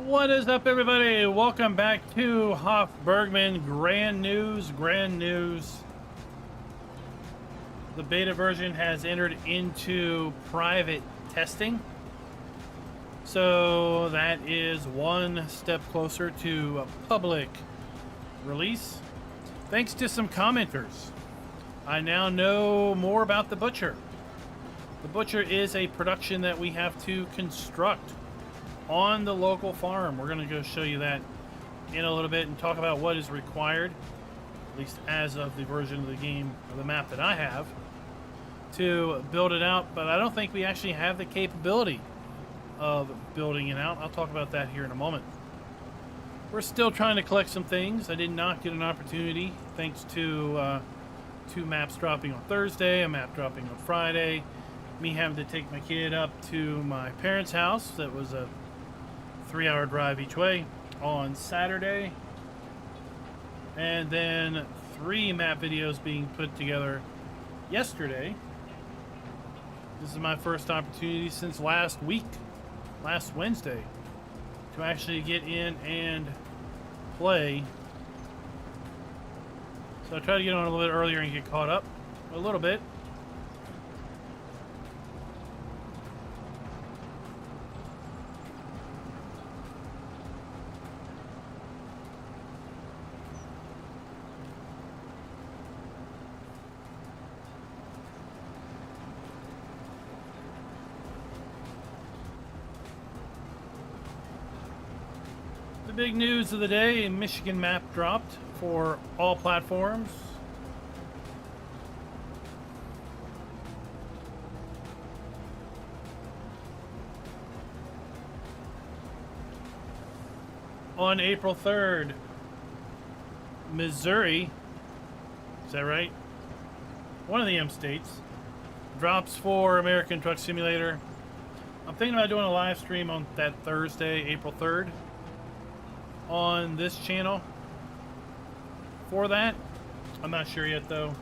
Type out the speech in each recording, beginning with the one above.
What is up, everybody? Welcome back to Hof Bergmann. Grand news, grand news. The beta version has entered into private testing. So that is one step closer to a public release. Thanks to some commenters, I now know more about the Butcher. The Butcher is a production that we have to construct on the local farm. We're going to go show you that in a little bit and talk about what is required, at least as of the version of the game or the map that I have, to build it out. But I don't think we actually have the capability of building it out. I'll talk about that here in a moment. We're still trying to collect some things. I did not get an opportunity thanks to 2 maps dropping on Thursday, a map dropping on Friday, me having to take my kid up to my parents' house. That was a 3-hour drive each way on Saturday, and then 3 map videos being put together yesterday. This is my first opportunity since last Wednesday, to actually get in and play. So I try to get on a little bit earlier and get caught up a little bit. Big news of the day, a Michigan map dropped for all platforms. On April 3rd, Missouri, is that right? One of the M states drops for American Truck Simulator. I'm thinking about doing a live stream on that Thursday, April 3rd. On this channel for that. I'm not sure yet though.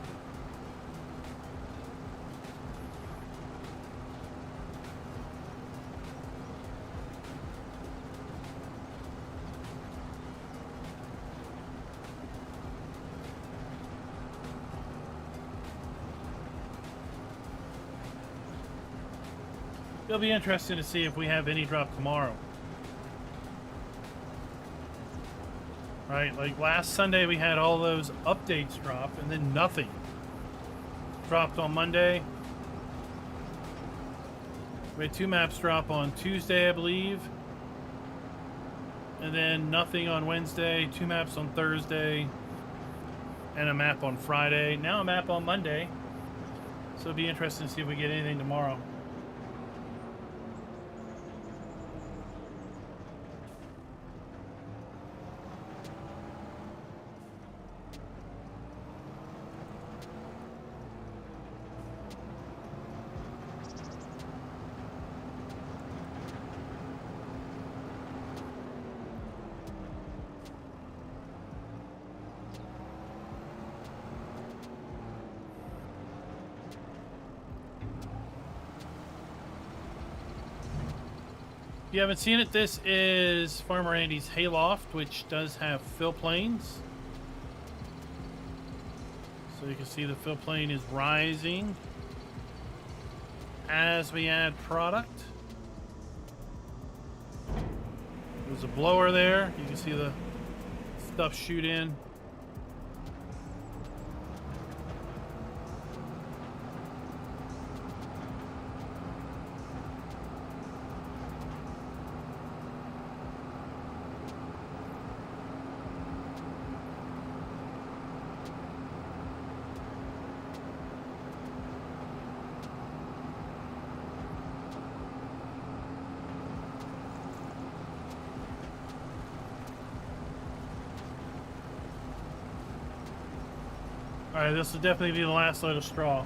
It'll be interesting to see if we have any drop tomorrow. Right, like last Sunday we had all those updates drop and then nothing dropped on Monday. We had 2 maps drop on Tuesday, I believe, and then nothing on Wednesday, 2 maps on Thursday, and a map on Friday. Now a map on Monday, so it'll be interesting to see if we get anything tomorrow. If you haven't seen it, this is Farmer Andy's hayloft, which does have fill planes. So you can see the fill plane is rising as we add product. There's a blower there. You can see the stuff shoot in. Alright, this will definitely be the last load of straw.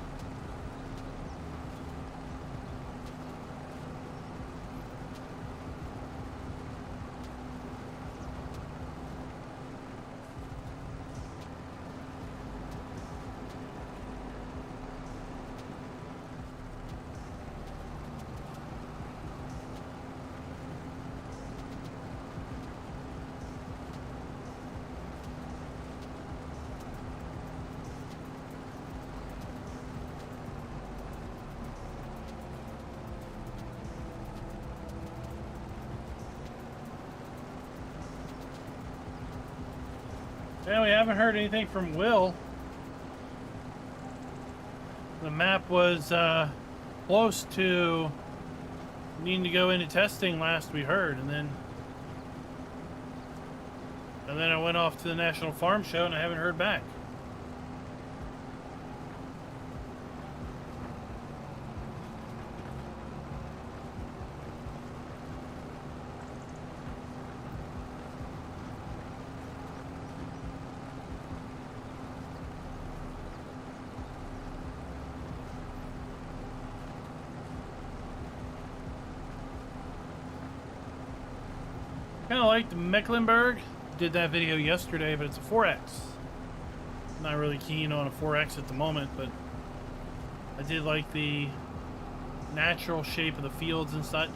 Yeah, we haven't heard anything from Will. The map was close to needing to go into testing last we heard, and then I went off to the National Farm Show and I haven't heard back. Kind of like the Mecklenburg. Did that video yesterday, but it's a 4X. Not really keen on a 4X at the moment, but I did like the natural shape of the fields and such.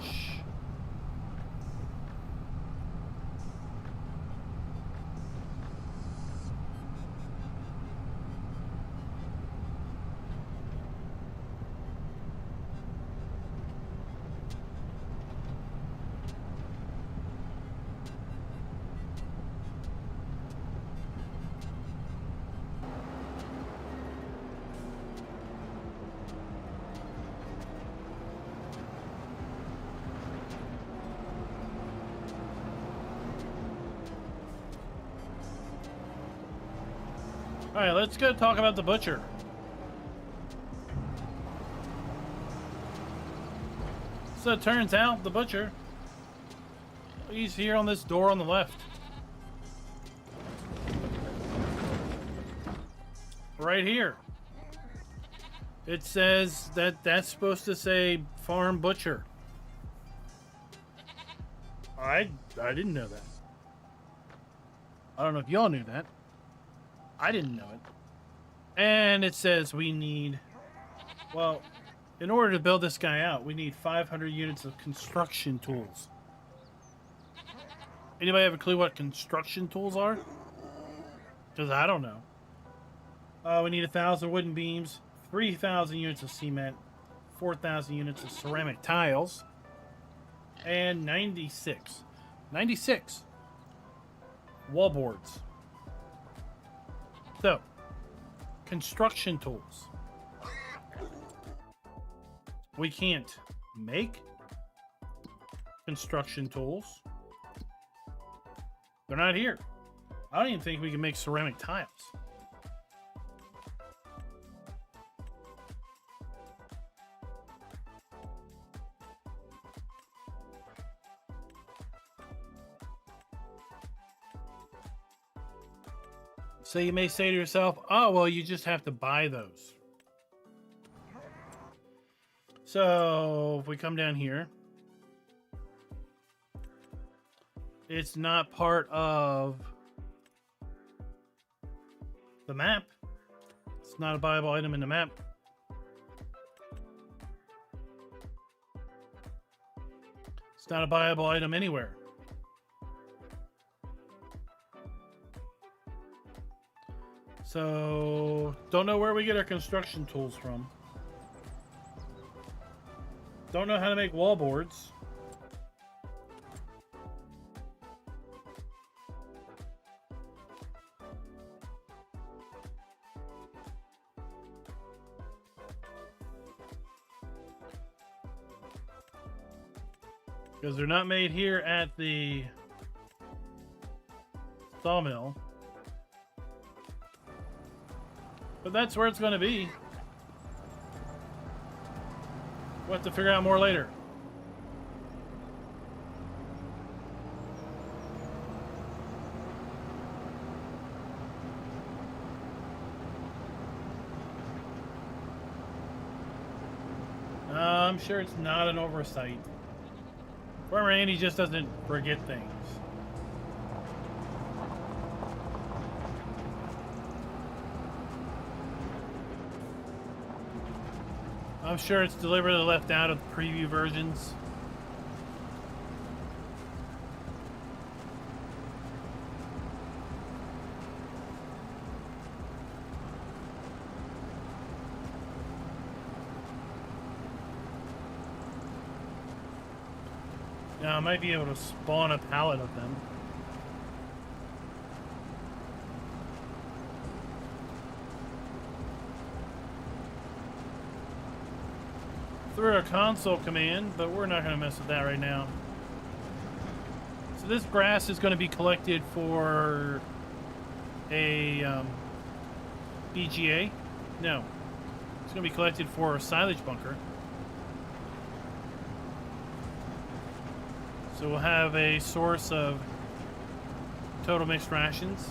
All right, let's go talk about the butcher. So it turns out the butcher, he's here on this door on the left. Right here. It says that that's supposed to say farm butcher. I didn't know that. I don't know if y'all knew that. I didn't know it. And it says we need, well, in order to build this guy out, we need 500 units of construction tools. Anybody have a clue what construction tools are? Because I don't know. We need 1,000 wooden beams, 3,000 units of cement, 4,000 units of ceramic tiles, and 96 wallboards. So, construction tools. We can't make construction tools. They're not here. I don't even think we can make ceramic tiles. So you may say to yourself, oh, well, you just have to buy those. So if we come down here, it's not part of the map. It's not a buyable item in the map. It's not a buyable item anywhere. So, don't know where we get our construction tools from. Don't know how to make wall boards. Because they're not made here at the sawmill. But that's where it's going to be. We'll have to figure out more later. I'm sure it's not an oversight. Farmer Andy just doesn't forget things. I'm sure it's deliberately left out of the preview versions. Now I might be able to spawn a pallet of them. through a console command, but we're not going to mess with that right now. So this grass is going to be collected for a BGA. No, it's going to be collected for a silage bunker. So we'll have a source of total mixed rations.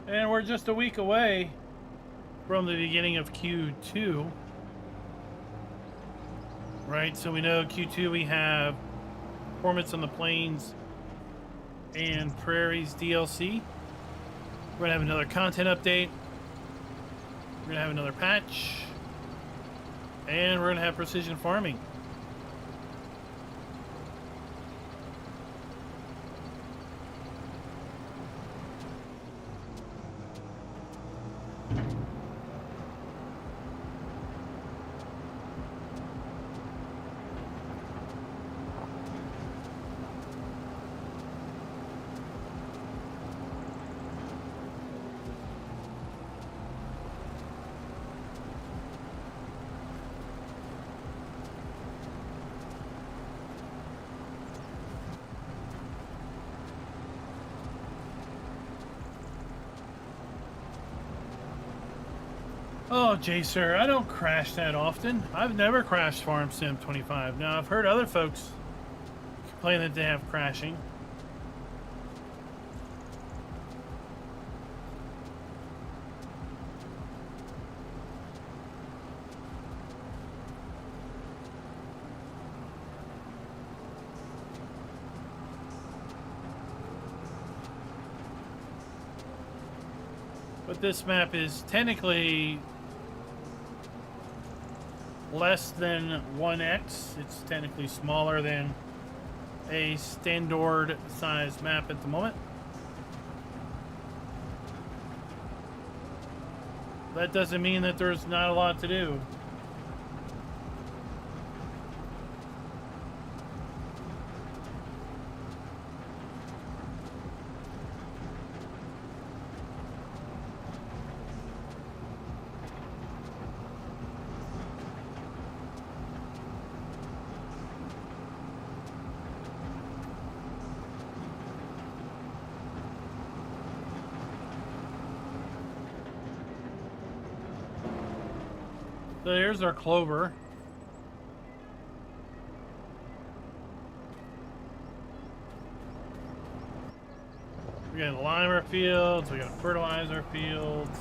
And we're just a week away from the beginning of Q2. Right, so we know Q2 we have Performance on the Plains and Prairies DLC. We're going to have another content update. We're going to have another patch. And we're going to have precision farming. Oh, Jacer, I don't crash that often. I've never crashed Farm Sim 25. Now, I've heard other folks complain that they have crashing. But this map is technically less than 1x. It's technically smaller than a standard size map at the moment. That doesn't mean that there's not a lot to do. So here's our clover. We got lime our fields, we got fertilizer fields.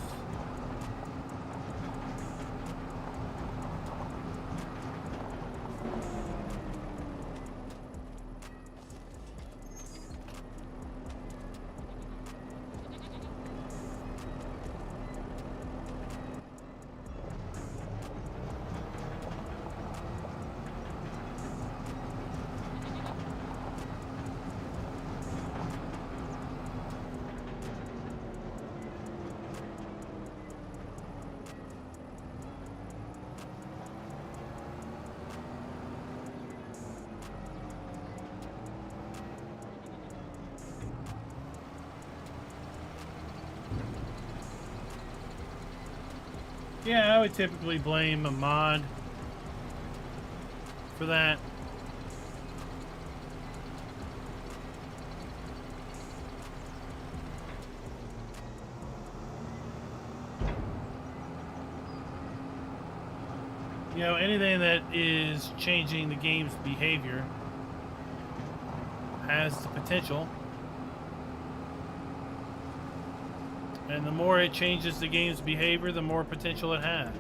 Yeah, I would typically blame a mod for that. You know, anything that is changing the game's behavior has the potential. And the more it changes the game's behavior, the more potential it has.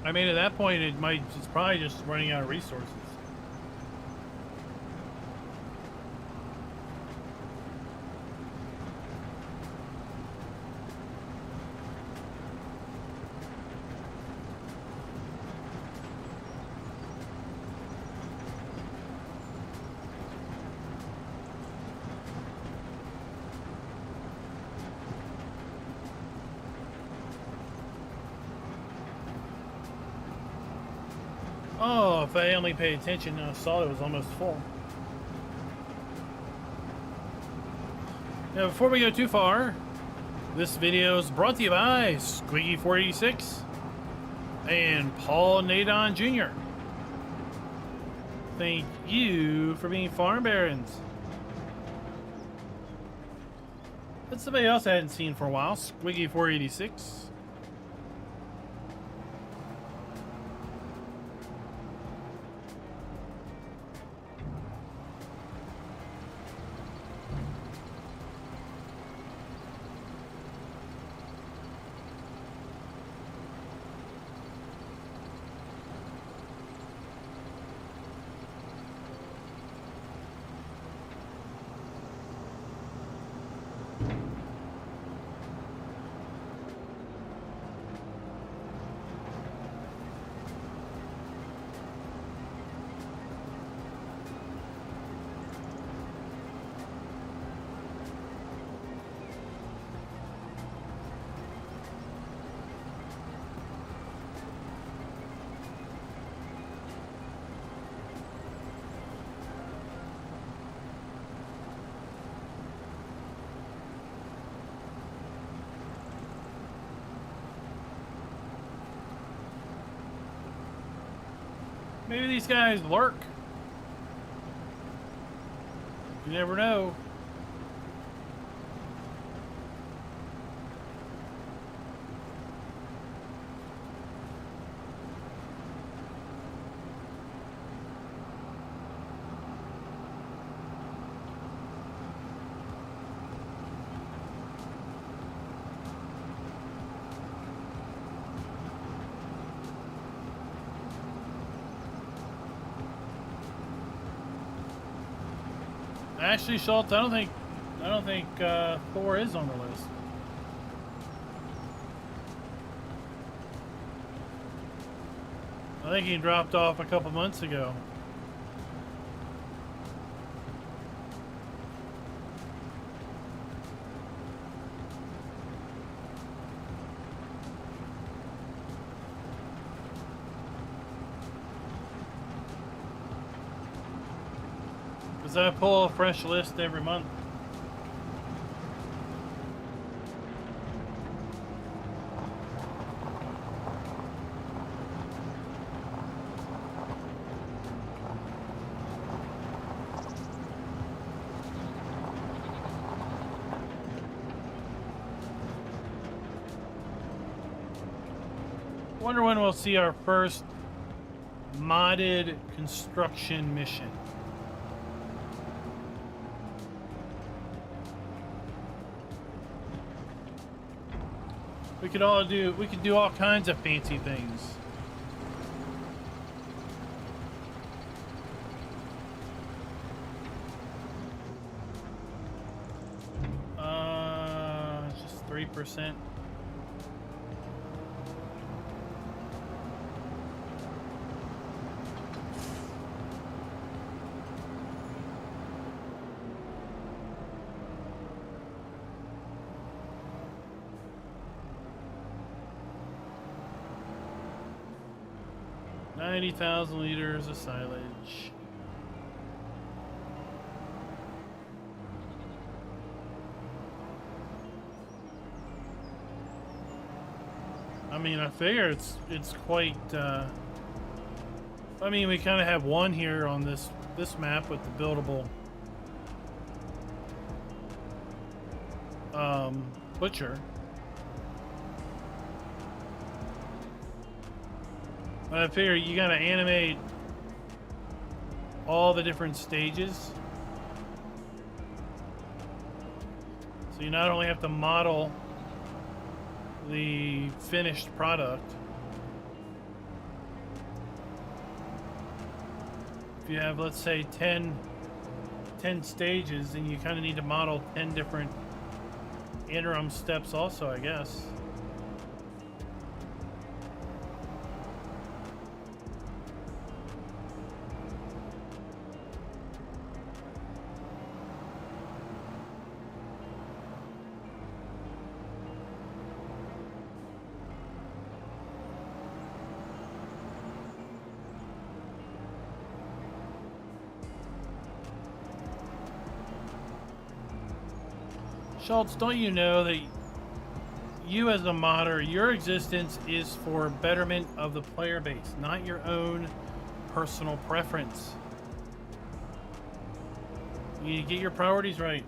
I mean, at that point, it's probably just running out of resources. Oh, if I only paid attention, I saw it was almost full. Now, before we go too far, this video is brought to you by Squeaky486 and Paul Nadon Jr. Thank you for being farm barons. That's somebody else I hadn't seen for a while, Squeaky486. Maybe these guys lurk. You never know. Actually, Schultz, I don't think Thor is on the list. I think he dropped off a couple months ago. Because I pull a fresh list every month. Wonder when we'll see our first modded construction mission. We could do all kinds of fancy things. Just 3%. $90,000 liters of silage. I mean, I figure it's quite. I mean, we kind of have one here on this map with the buildable butcher. But I figure you gotta animate all the different stages. So you not only have to model the finished product, if you have, let's say, 10 stages, then you kind of need to model 10 different interim steps also, I guess. Schultz, don't you know that you as a modder, your existence is for betterment of the player base, not your own personal preference. You need to get your priorities right.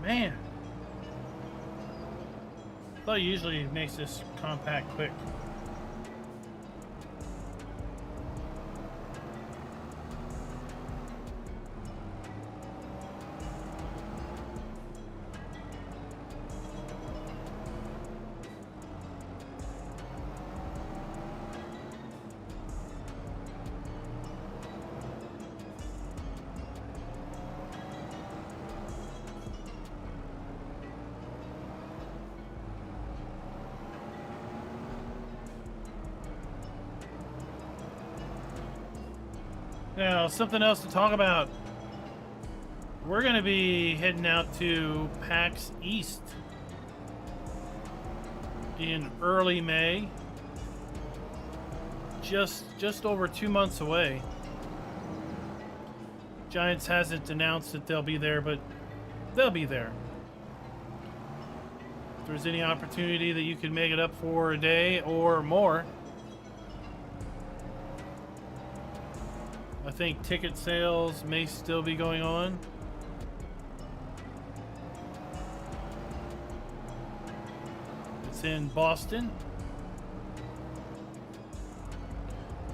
Man, I thought usually it makes this compact quick. Now, something else to talk about. We're going to be heading out to PAX East in early May. Just over 2 months away. Giants hasn't announced that they'll be there, but they'll be there. If there's any opportunity that you can make it up for a day or more, I think ticket sales may still be going on. It's in Boston.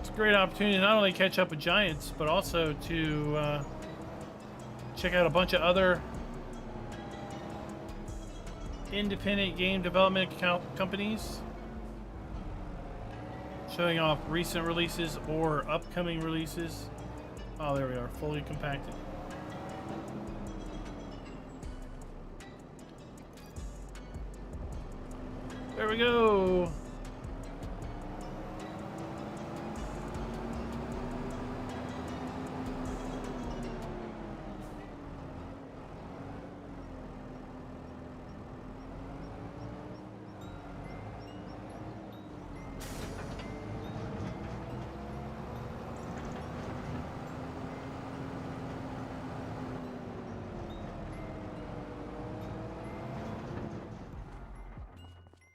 It's a great opportunity to not only catch up with Giants, but also to check out a bunch of other independent game development companies showing off recent releases or upcoming releases. Oh, there we are, fully compacted. There we go.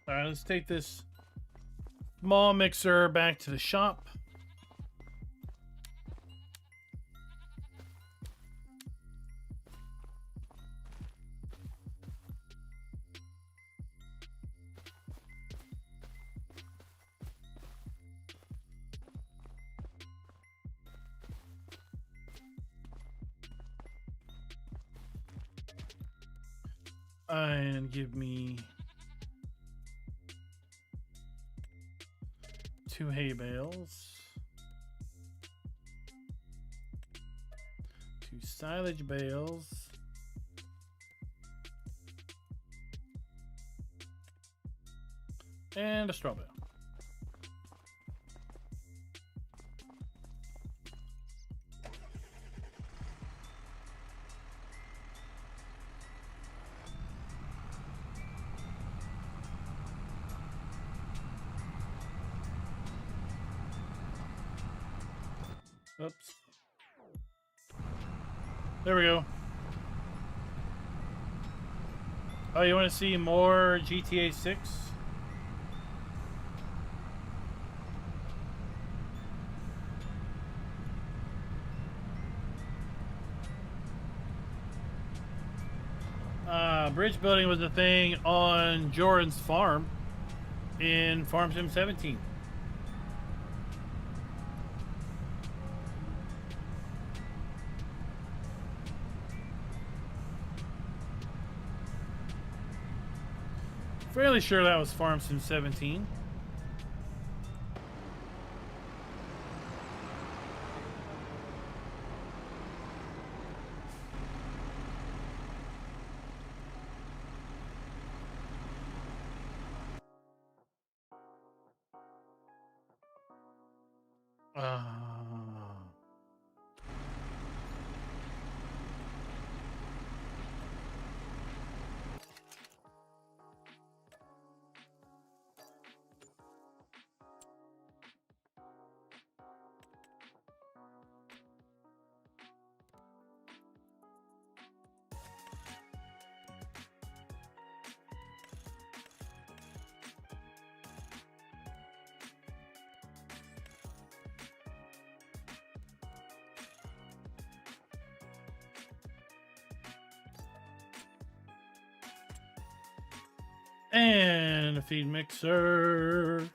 All right, let's take this small mixer back to the shop. And give me 2 hay bales, 2 silage bales, and a straw bale. Oops. There we go. Oh, you want to see more GTA 6? Bridge building was a thing on Joran's farm in Farm Sim 17. Fairly sure that was Farm Sim 17. And a feed mixer.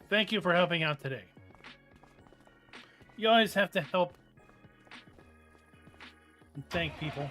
Thank you for helping out today. You always have to help and thank people.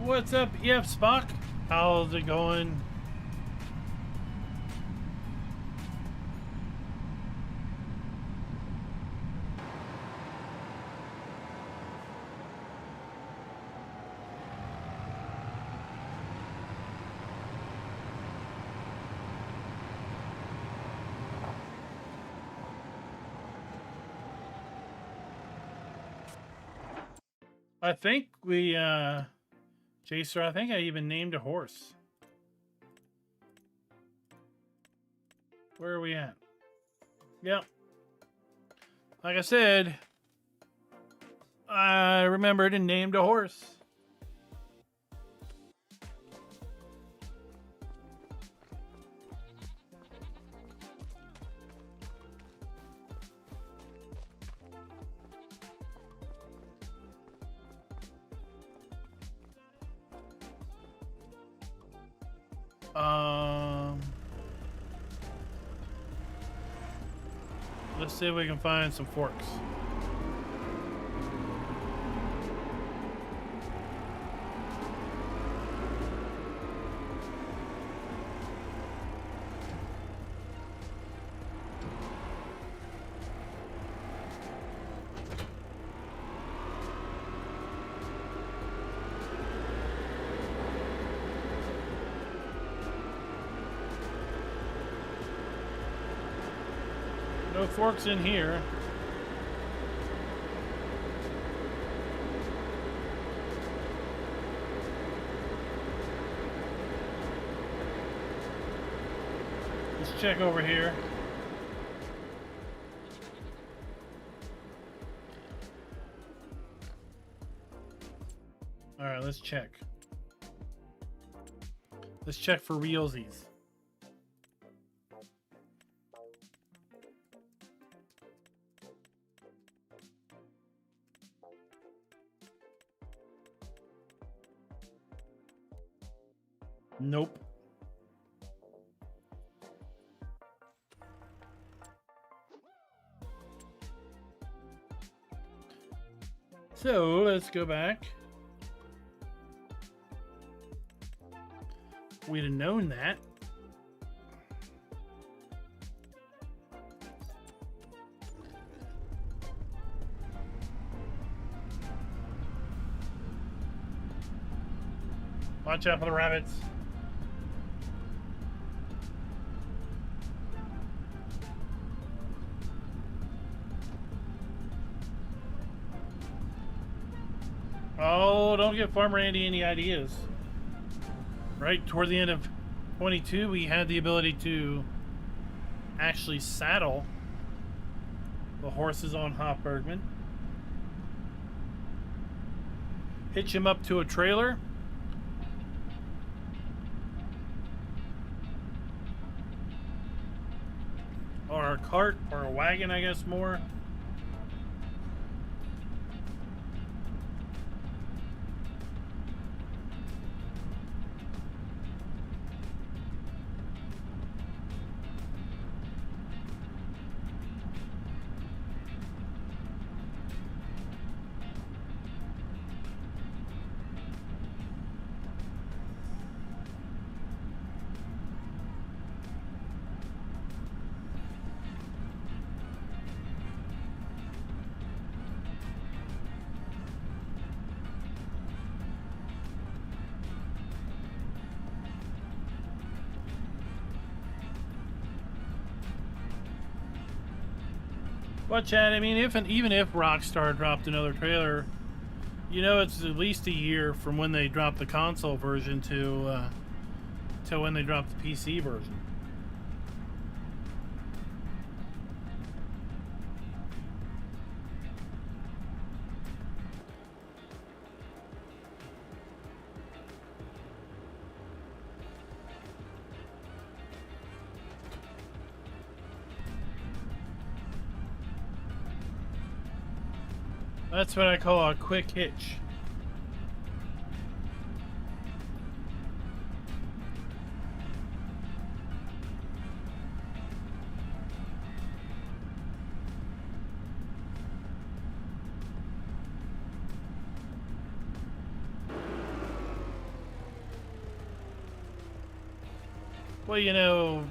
What's up, EF Spock? How's it going? I think we, Jacer, I think I even named a horse. Where are we at? Yep. Like I said, I remembered and named a horse. Let's see if we can find some forks. No forks in here. Let's check over here. All right, let's check. Let's check for realsies. Nope. So let's go back. We'd have known that. Watch out for the rabbits. Oh, don't give Farmer Andy any ideas. Right toward the end of 22, we had the ability to actually saddle the horses on Hof Bergmann. Hitch him up to a trailer. Or a cart, or a wagon, I guess more. But Chad, I mean, even if Rockstar dropped another trailer, you know, it's at least a year from when they dropped the console version to when they dropped the PC version. That's what I call a quick hitch. Well, you know,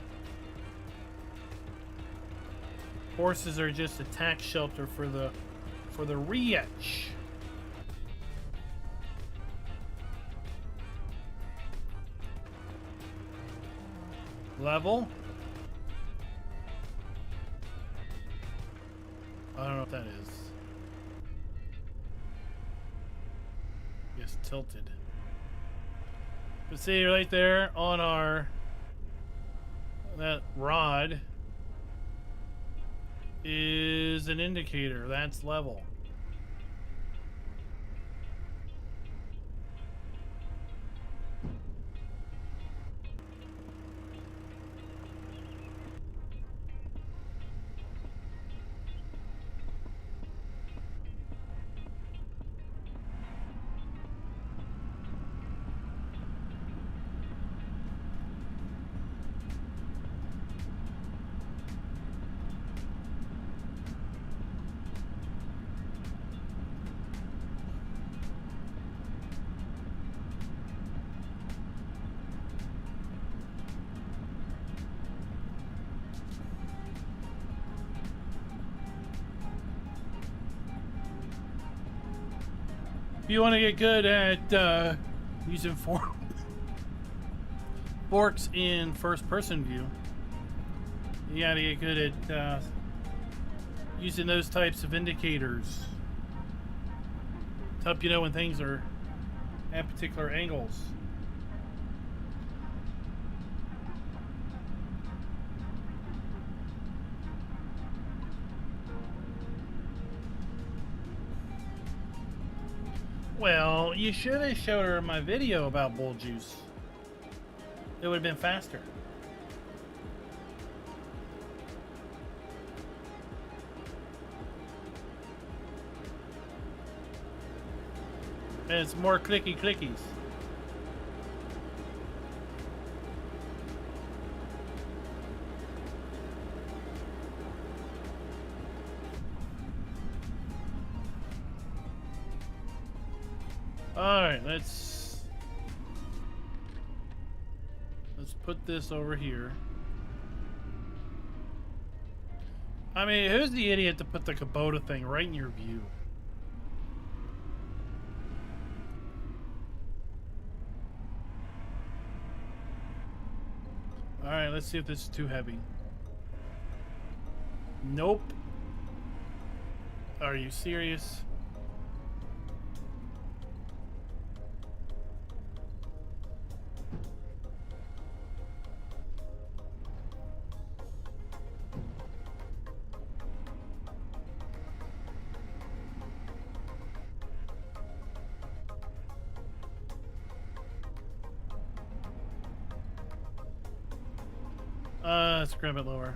horses are just a tax shelter for the rich. Level. I don't know what that is. I guess tilted. But see right there on that rod is an indicator. That's level. If you want to get good at using forks in first-person view, you got to get good at using those types of indicators to help you know when things are at particular angles. Well, you should have showed her my video about bull juice. It would have been faster. And it's more clicky clickies. Alright, let's put this over here. I mean, who's the idiot to put the Kubota thing right in your view? Alright, let's see if this is too heavy. Nope. Are you serious? Let's grab it lower.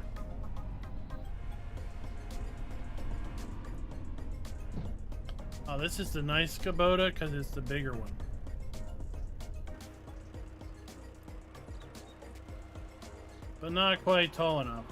Oh, this is the nice Kubota because it's the bigger one. But not quite tall enough.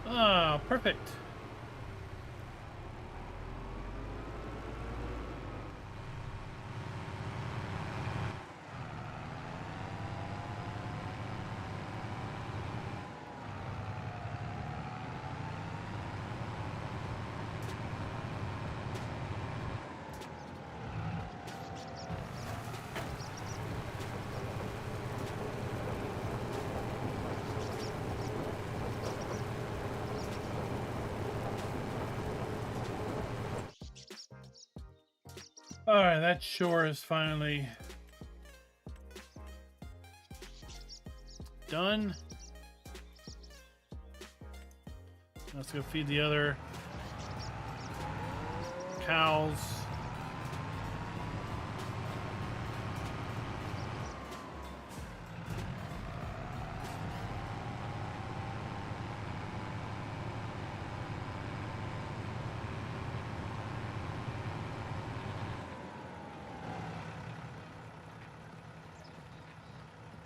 Ah, perfect. Alright, that shore is finally done. Let's go feed the other cows.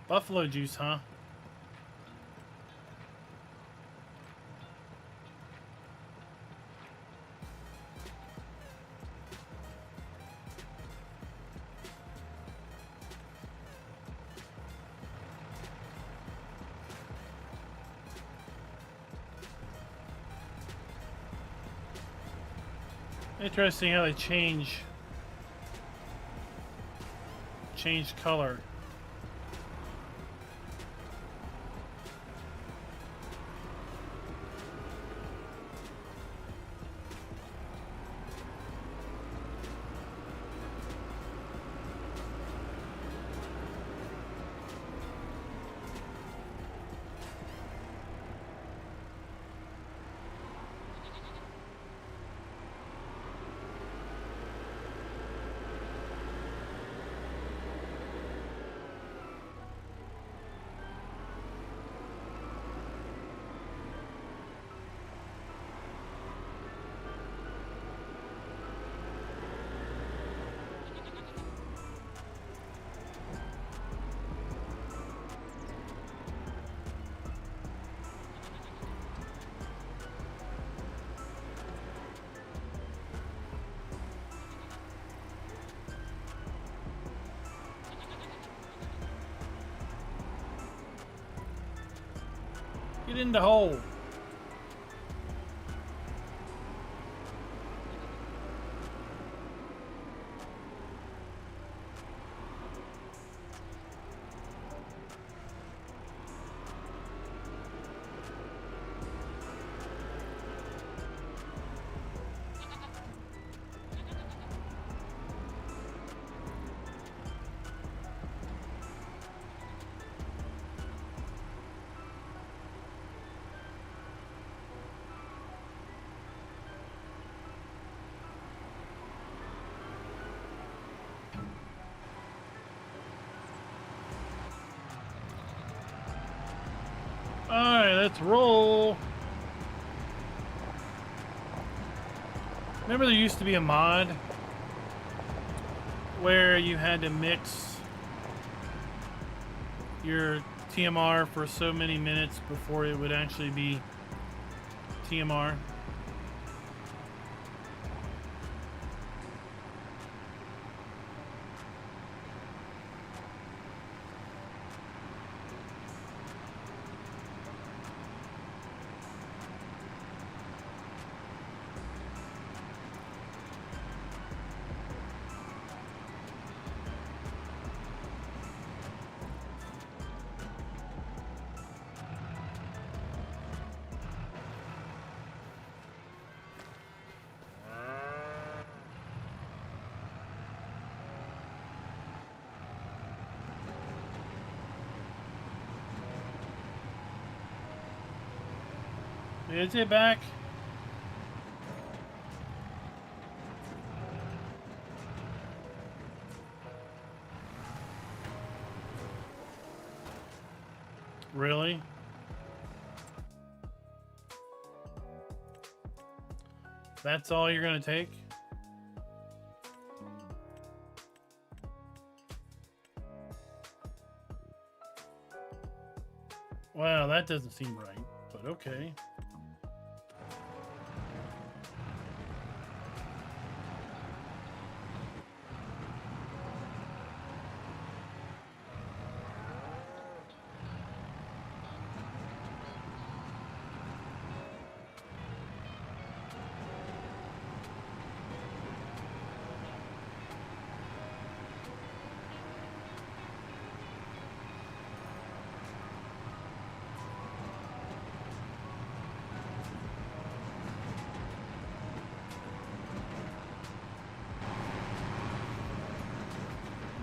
Buffalo juice, huh? Interesting how they change color. Get in the hole. Let's roll. Remember there used to be a mod where you had to mix your TMR for so many minutes before it would actually be TMR? Is it back? Really? That's all you're gonna take? Wow, that doesn't seem right, but okay.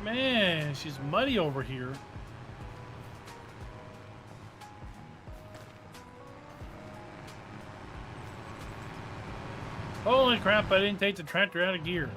Man, she's muddy over here. Holy crap, I didn't take the tractor out of gear.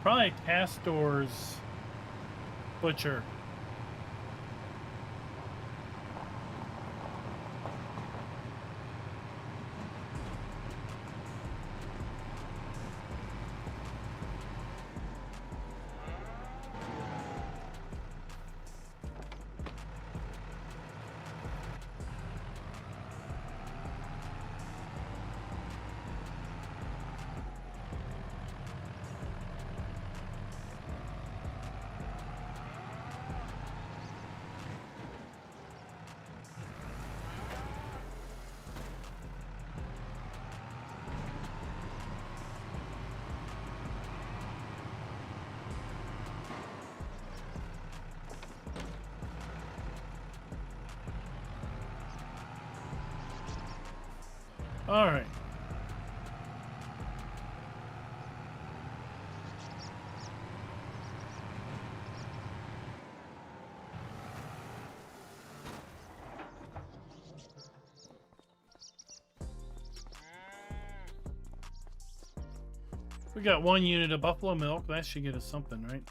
Probably Castor's butcher. All right. We got 1 unit of buffalo milk. That should get us something, right?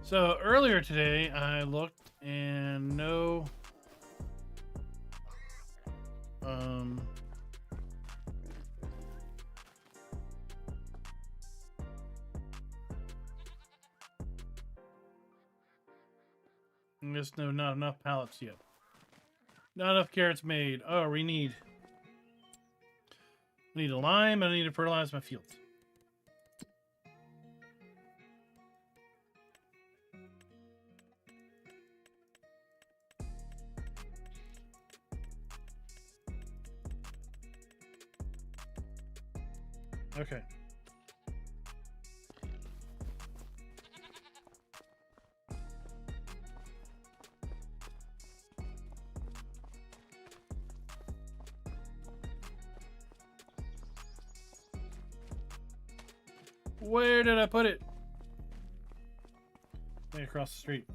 So earlier today, I looked and no, just no, not enough pallets yet. Not enough carrots made. Oh, we need a lime and I need to fertilize my fields. Okay. Where did I put it? Way across the street.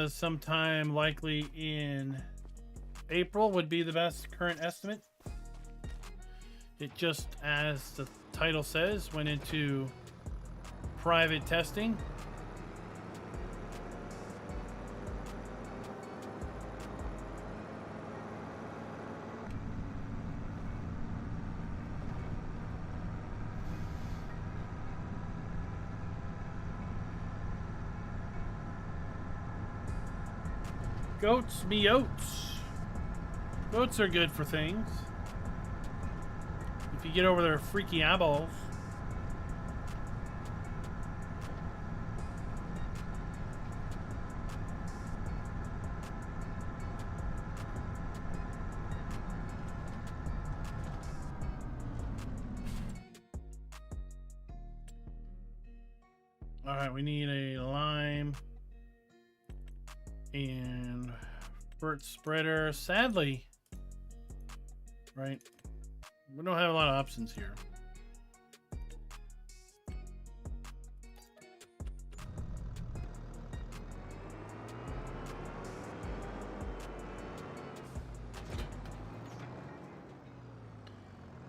Sometime likely in April would be the best current estimate. It just, as the title says, went into private testing. Goats me oats. Goats are good for things. If you get over their freaky eyeballs. Alright, we need a lime and Burt spreader. Sadly, right, we don't have a lot of options here.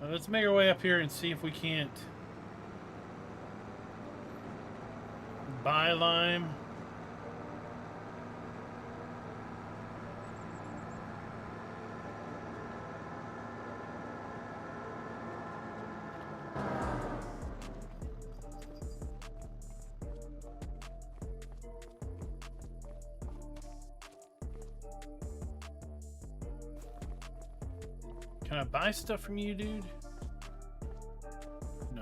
Let's make our way up here and see if we can't buy lime. Can I buy stuff from you, dude? No.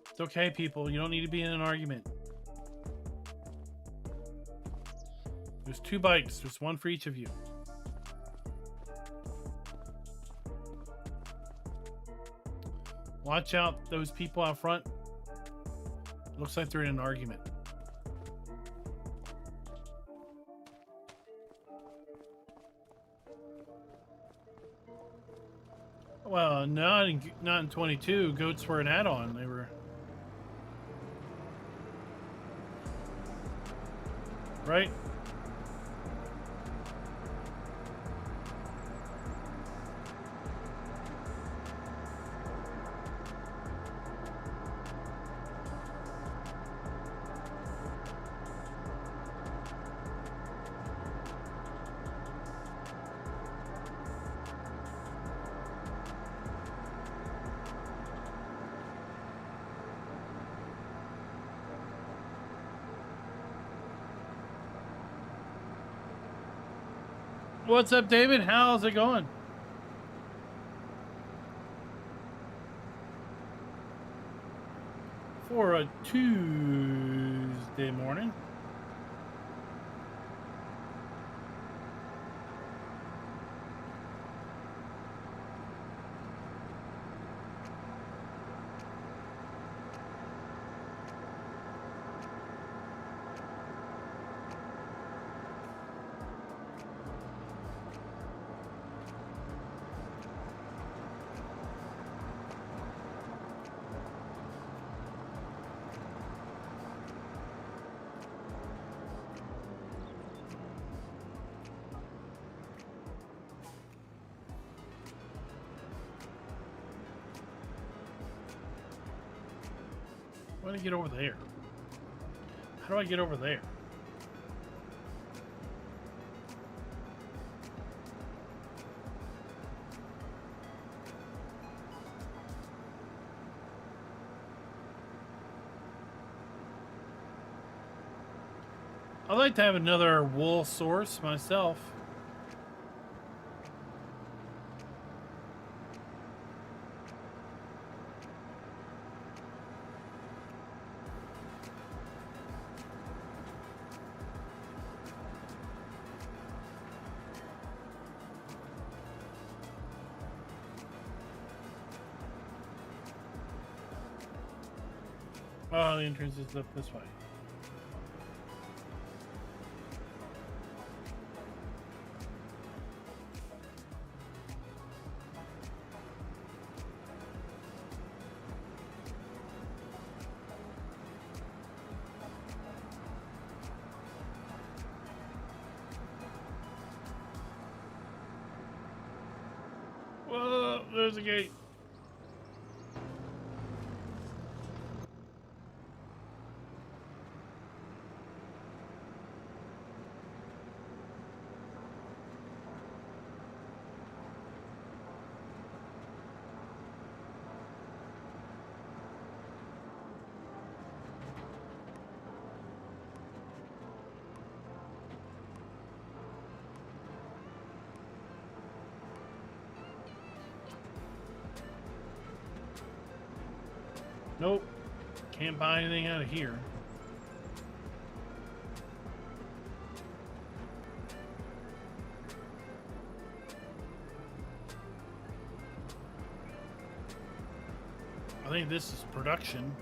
It's okay, people. You don't need to be in an argument. There's 2 bikes. There's one for each of you. Watch out, those people out front. Looks like they're in an argument. Well, not in 22. Goats were an add-on. They were right. What's up, David? How's it going? For a Tuesday morning. How do I get over there? How do I get over there? I'd like to have another wool source myself. Oh, the entrance is up this way. Whoa, there's a gate. Nope. Can't buy anything out of here. I think this is production.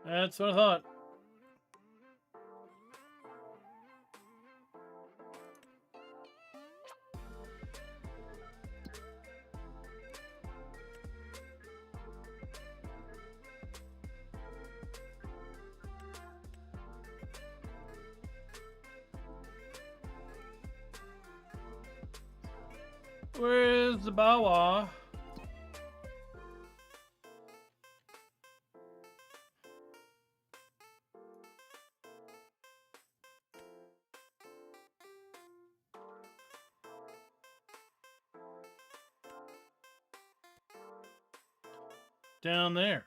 That's what I thought. Where's the Bawa? Down there.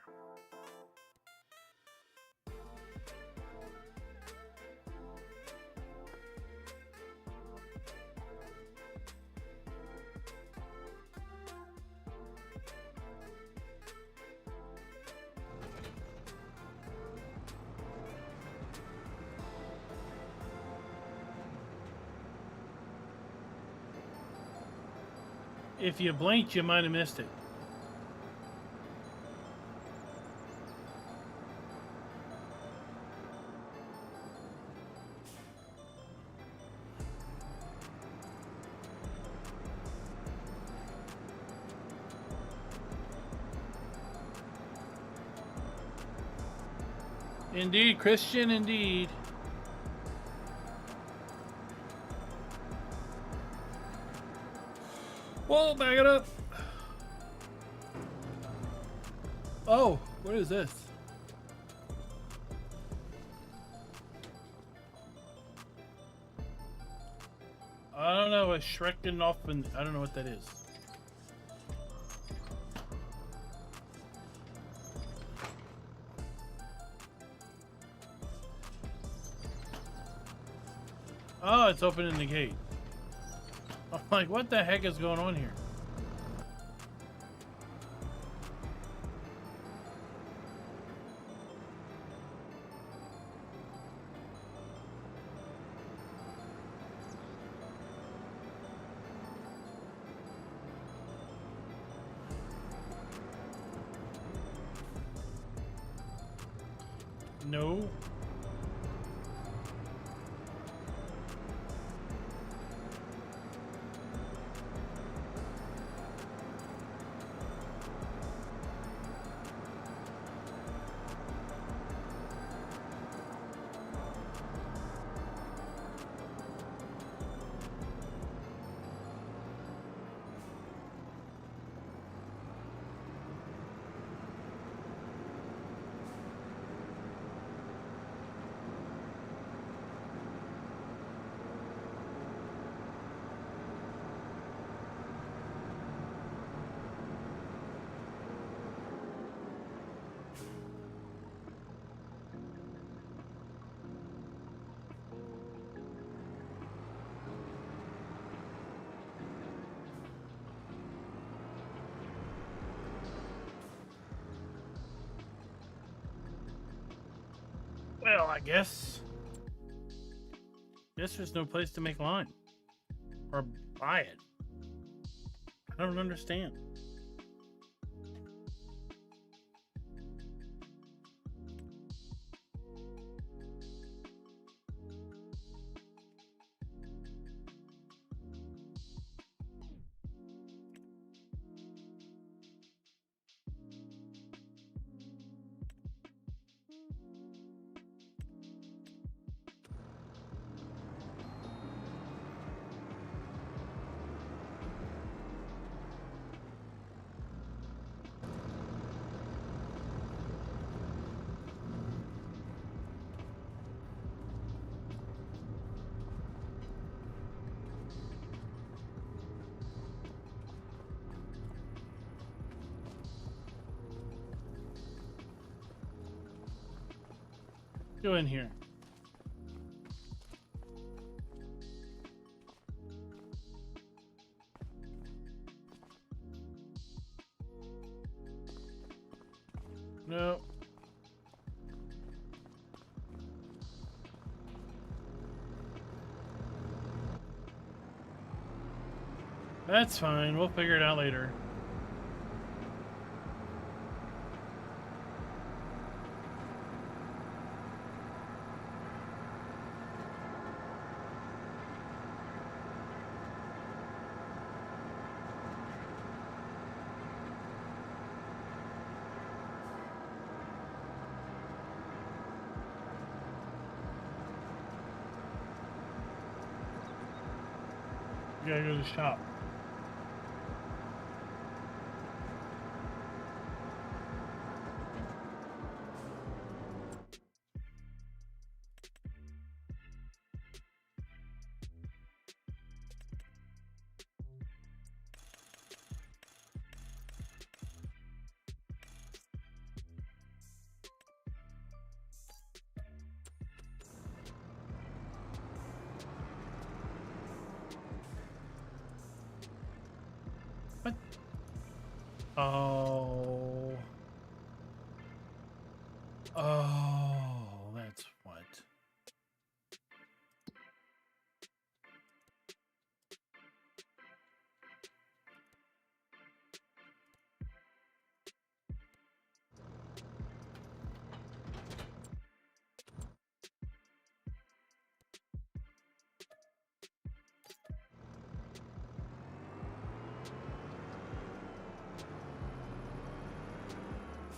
If you blinked, you might have missed it. Indeed, Christian, indeed. Whoa, back it up. Oh, what is this? I don't know, a Shrekken off, and I don't know what that is. Oh, it's opening the gate. I'm like, what the heck is going on here? No. Well, I guess there's no place to make line or buy it. I don't understand. Go in here. No. That's fine. We'll figure it out later. You gotta go to the shop. What? Oh. Oh, that's what.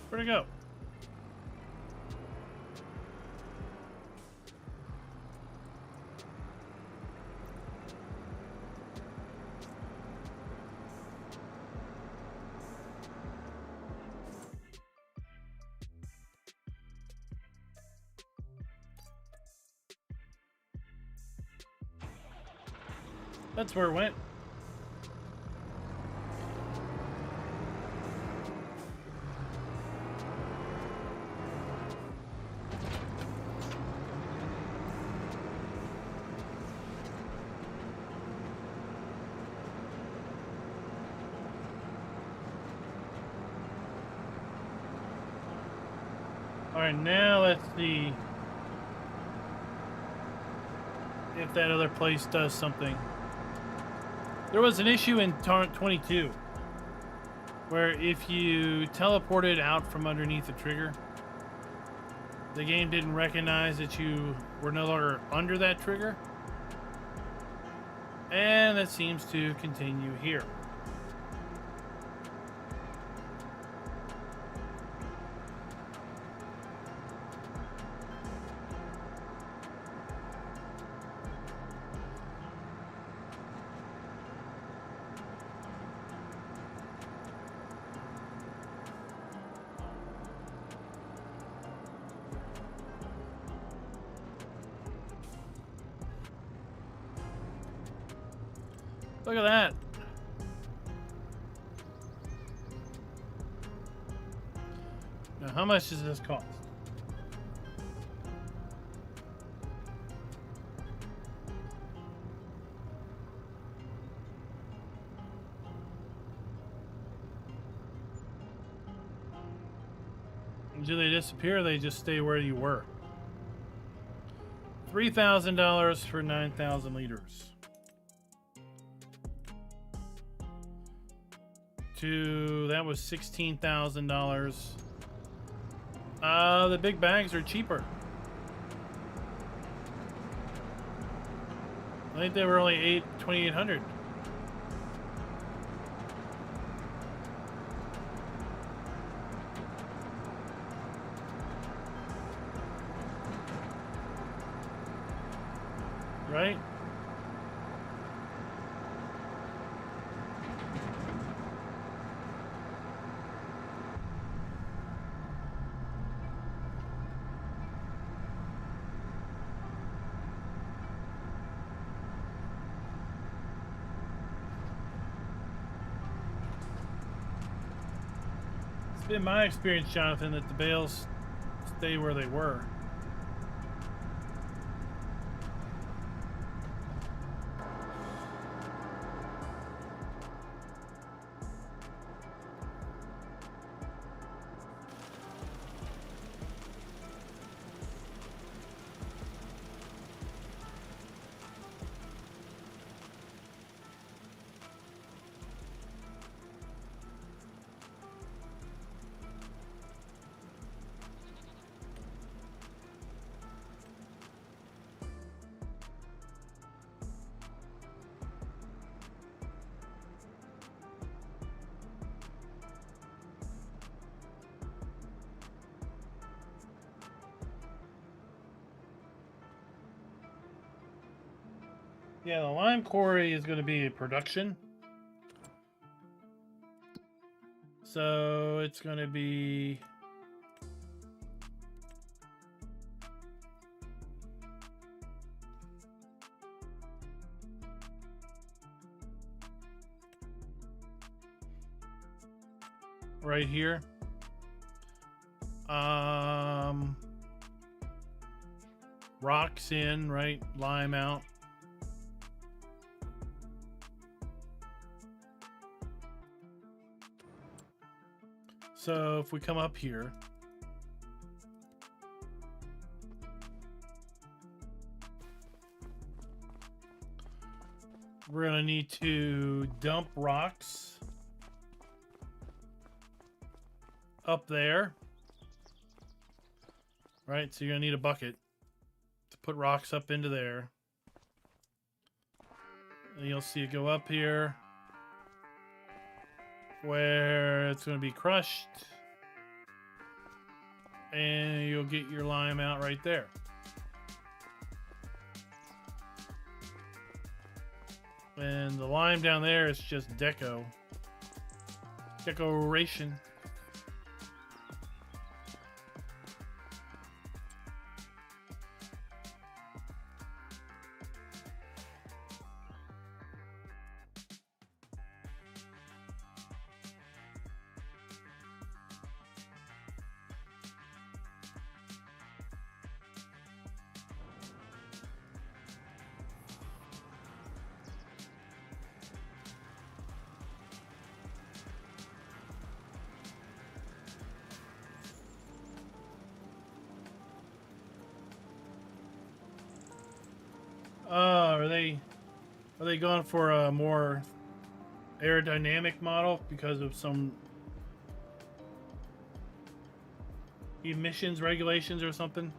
Where'd it go? That's where it went. All right, now let's see if that other place does something. There was an issue in 22 where if you teleported out from underneath the trigger, the game didn't recognize that you were no longer under that trigger. And that seems to continue here. Look at that. Now, how much does this cost? Do they disappear or they just stay where you were? $3,000 for 9,000 liters. That was $16,000. The big bags are cheaper. I think they were only $2,800. Right? It's been my experience, Jonathan, that the bales stay where they were. Yeah, the lime quarry is going to be a production. So it's going to be right here. Rocks in, right? Lime out. So if we come up here, we're going to need to dump rocks up there. Right, so you're going to need a bucket to put rocks up into there. And you'll see it go up here, where it's going to be crushed, and you'll get your lime out right there. And the lime down there is just decoration. Are they going for a more aerodynamic model because of some emissions regulations or something?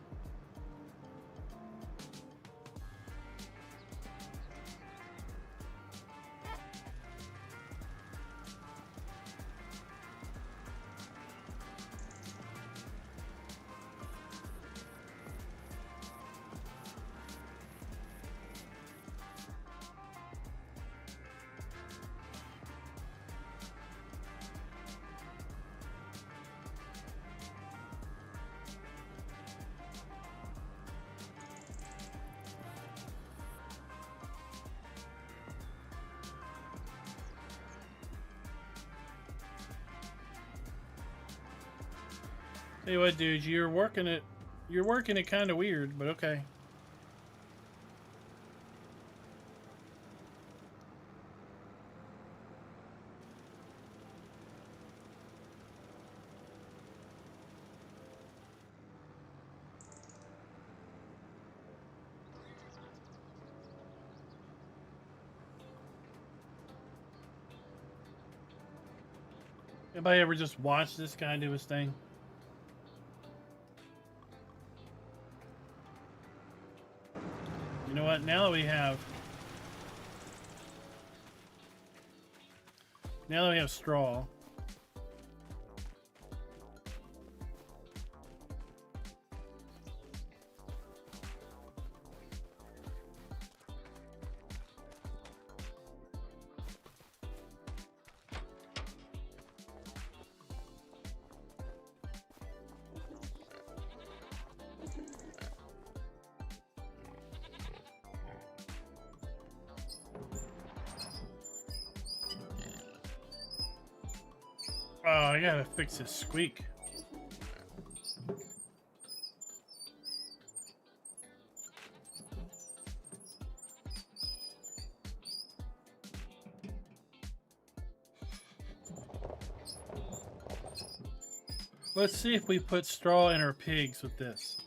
Tell you what, dude, you're working it kind of weird, but okay. Anybody ever just watch this guy do his thing? You know what? Now that we have straw. Oh, I gotta fix this squeak. Let's see if we put straw in our pigs with this.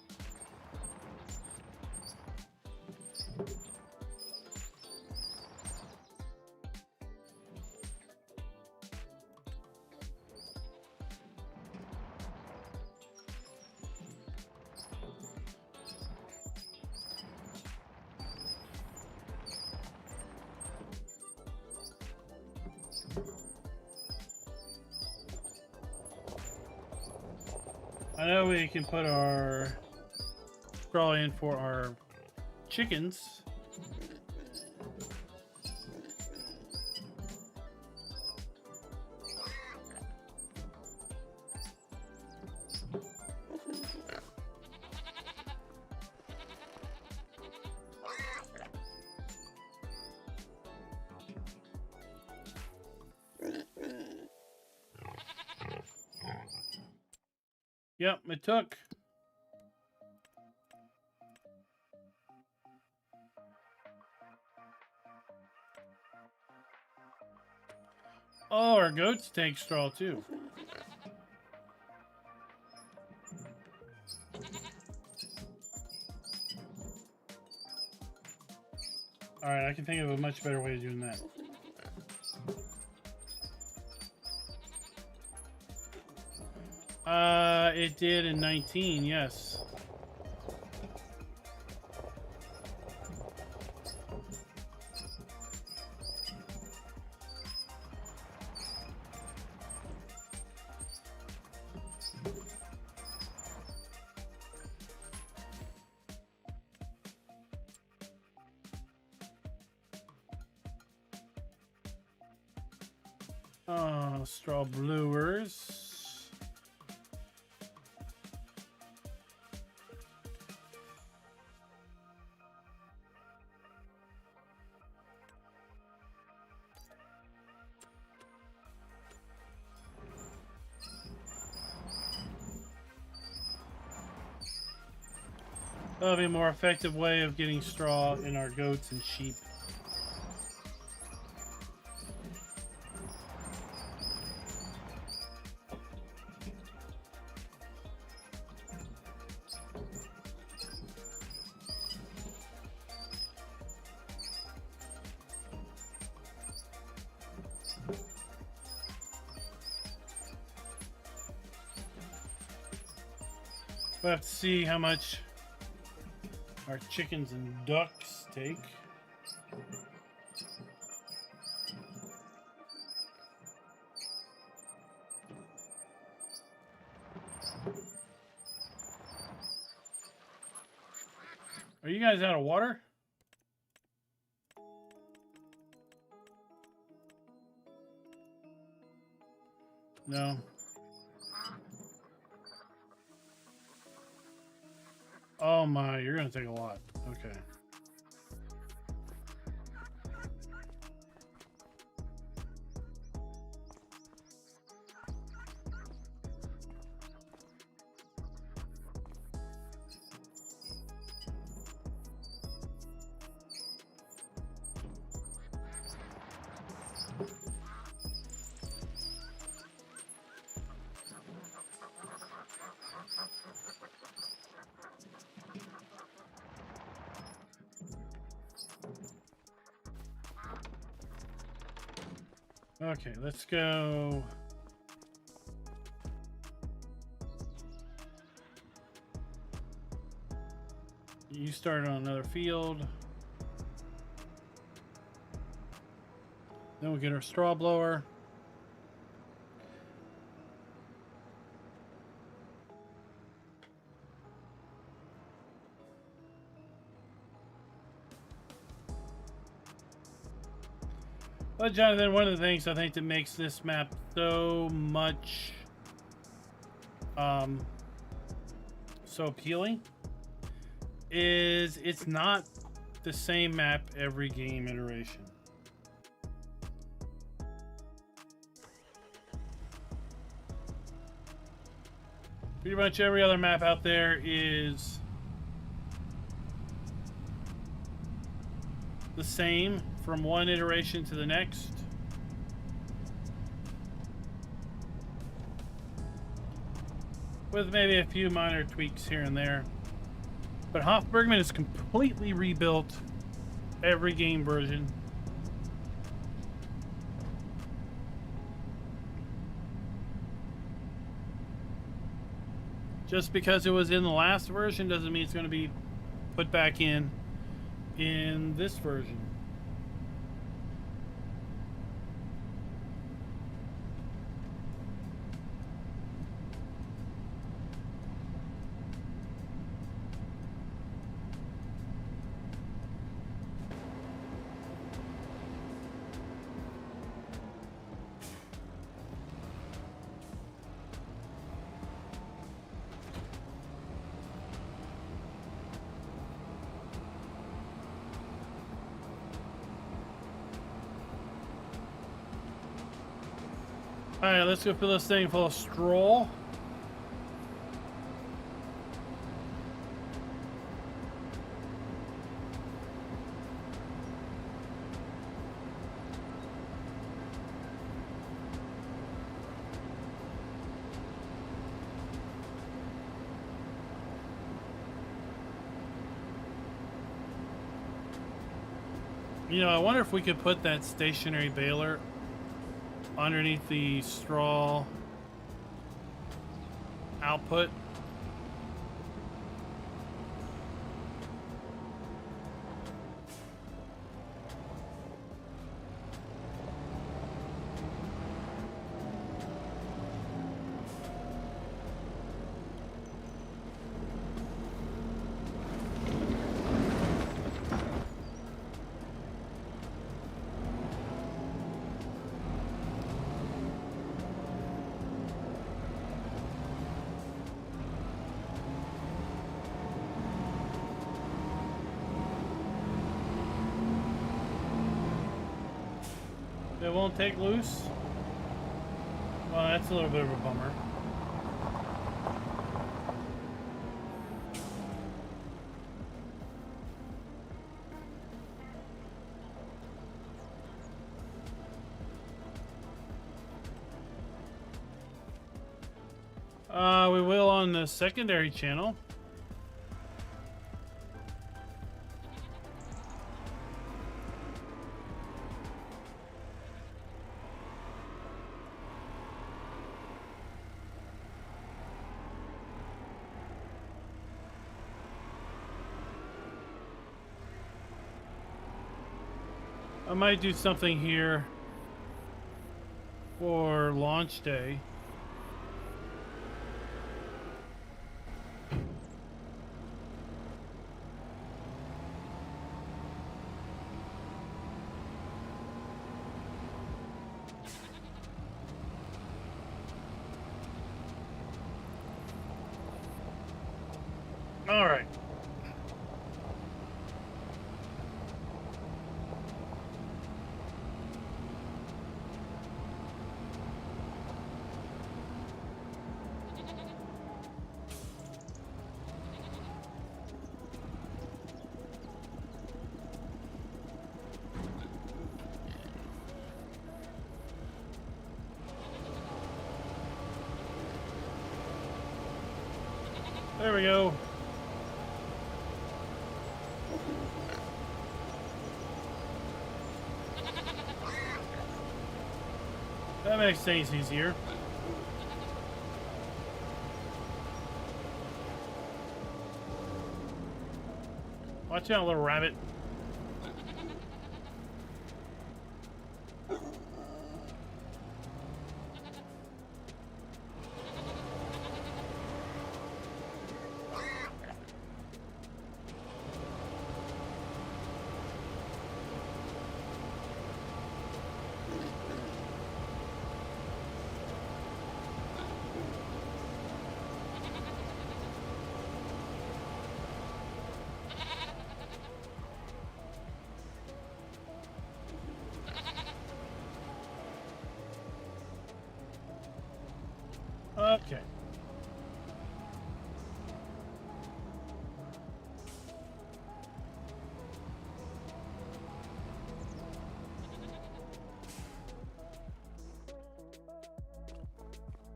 I know we can put our straw in for our chickens. Yep, it took. Oh, our goats take straw too. Alright, I can think of a much better way of doing that. It did in 19, yes. Oh, straw brewers. That'll be a more effective way of getting straw in our goats and sheep. We'll have to see how much our chickens and ducks take. Are you guys out of water? No. Oh my, you're gonna take a lot. Okay. Okay, let's go You start on another field. Then we'll get our straw blower. But Jonathan, one of the things I think that makes this map so much so appealing is it's not the same map every game iteration. Pretty much every other map out there is the same from one iteration to the next. With maybe a few minor tweaks here and there. But Hof Bergmann is completely rebuilt every game version. Just because it was in the last version doesn't mean it's going to be put back in this version. Alright, let's go fill this thing full of straw. You know, I wonder if we could put that stationary baler underneath the straw output. It won't take loose? Well, that's a little bit of a bummer. We will on the secondary channel. I might do something here for launch day. All right. There we go. That makes things easier. Watch out, little rabbit. Okay.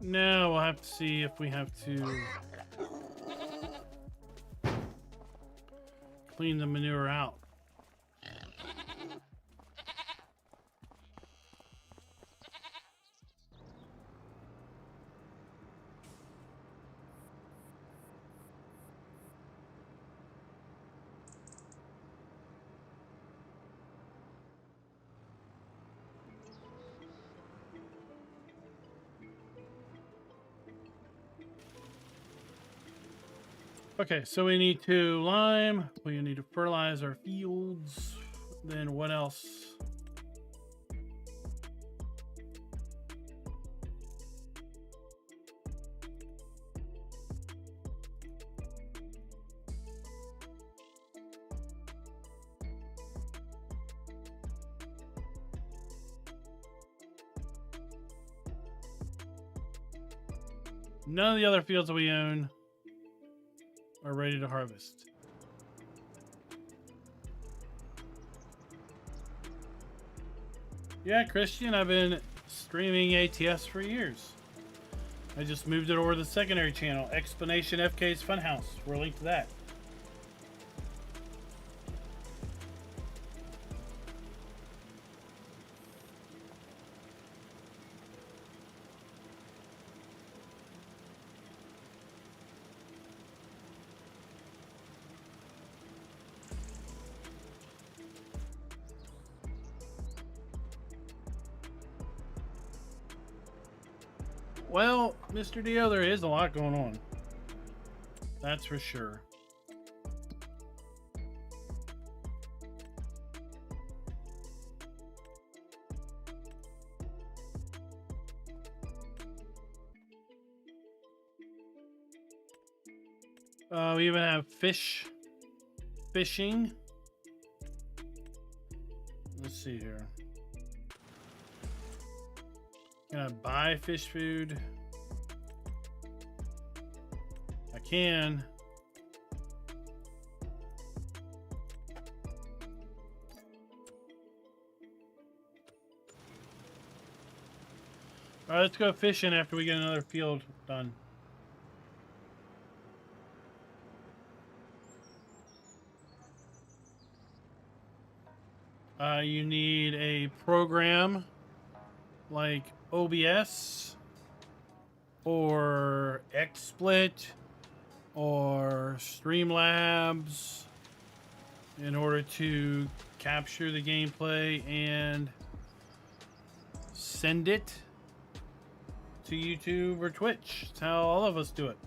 Now we'll have to see if we have to clean the manure out. Okay, so we need to lime, we need to fertilize our fields, then what else? None of the other fields that we own are ready to harvest. Yeah, Christian, I've been streaming ATS for years. I just moved it over to the secondary channel, Explanation FK's Funhouse. We're linked to that. Well, Mr. Dio, there is a lot going on. That's for sure. We even have fishing. Let's see here. Can I buy fish food? I can. All right, let's go fishing after we get another field done. You need a program like OBS or XSplit or Streamlabs in order to capture the gameplay and send it to YouTube or Twitch. That's how all of us do it.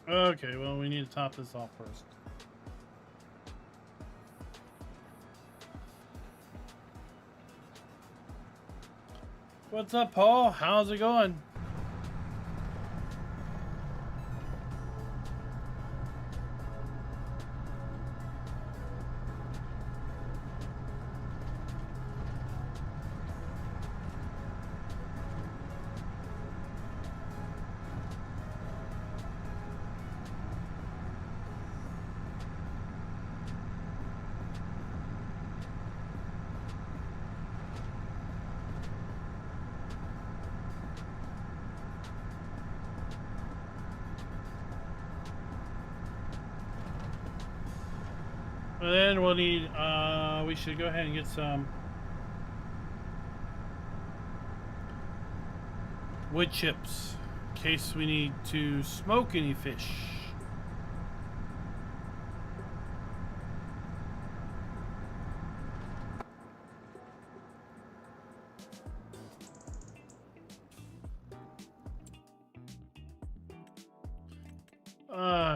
Okay, well, we need to top this off first. What's up, Paul? How's it going? And then we'll need, we should go ahead and get some wood chips in case we need to smoke any fish.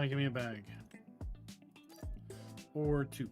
Give me a bag. Or two.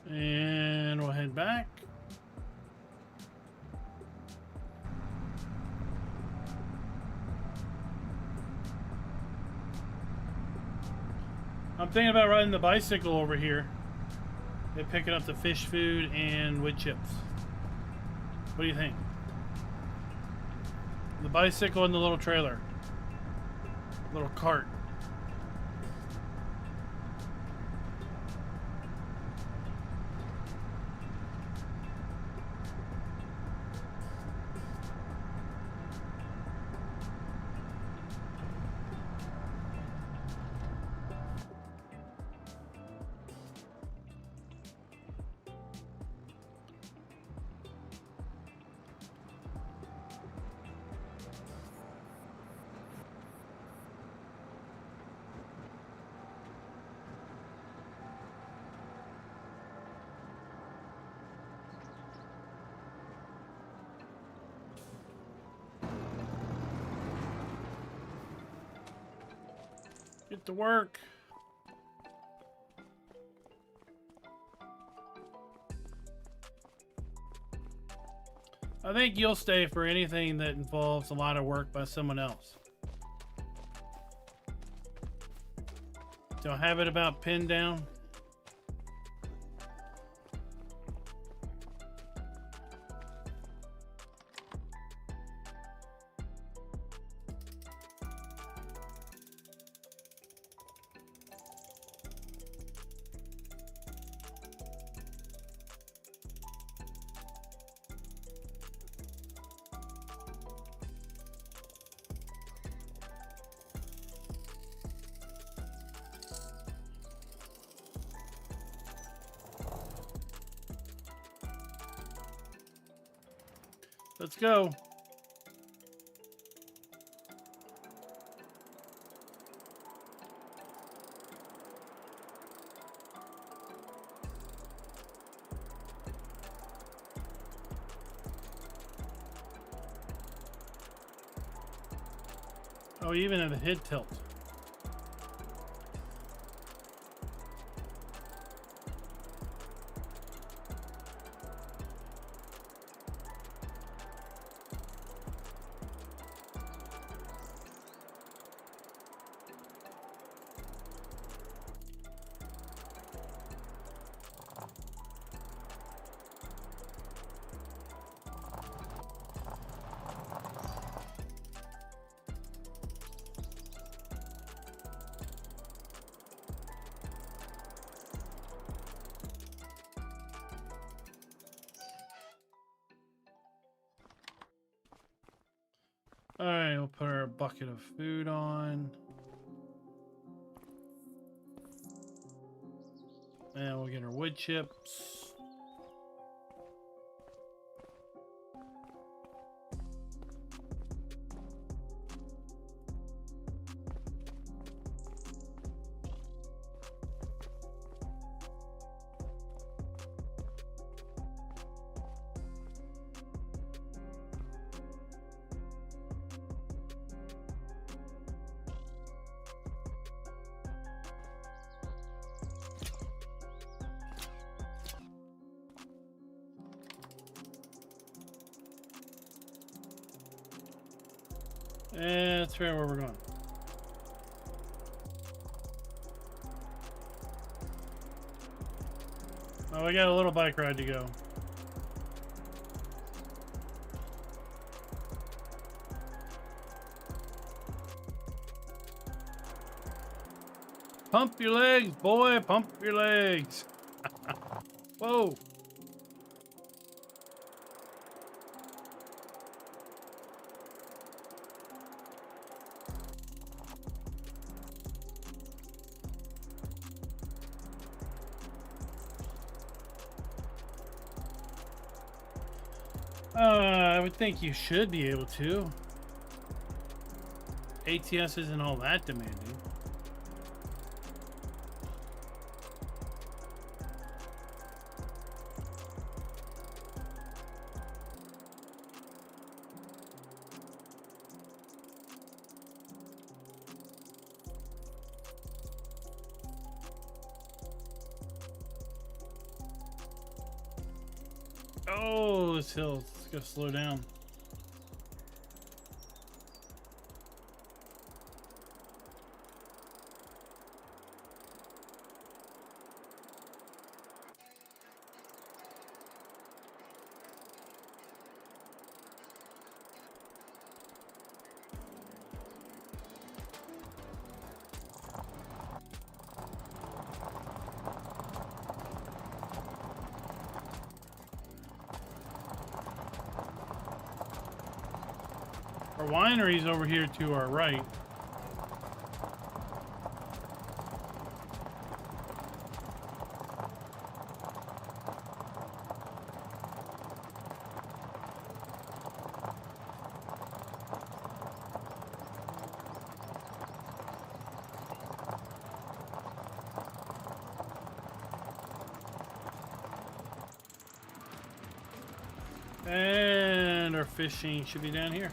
And we'll head back. I'm thinking about riding the bicycle over here and picking up the fish food and wood chips. What do you think? The bicycle and the little trailer. Little cart. Get to work. I think you'll stay for anything that involves a lot of work by someone else. Don't have it about pinned down. Let's go. Oh, you even have a head tilt. Alright, we'll put our bucket of food on. And we'll get our wood chips. And let's figure out where we're going. Oh, we got a little bike ride to go. Pump your legs, boy. Pump your legs. Whoa. I would think you should be able to. ATS isn't all that demanding. Oh, this hill. It's gonna slow down. Our winery's over here to our right. And our fishing should be down here.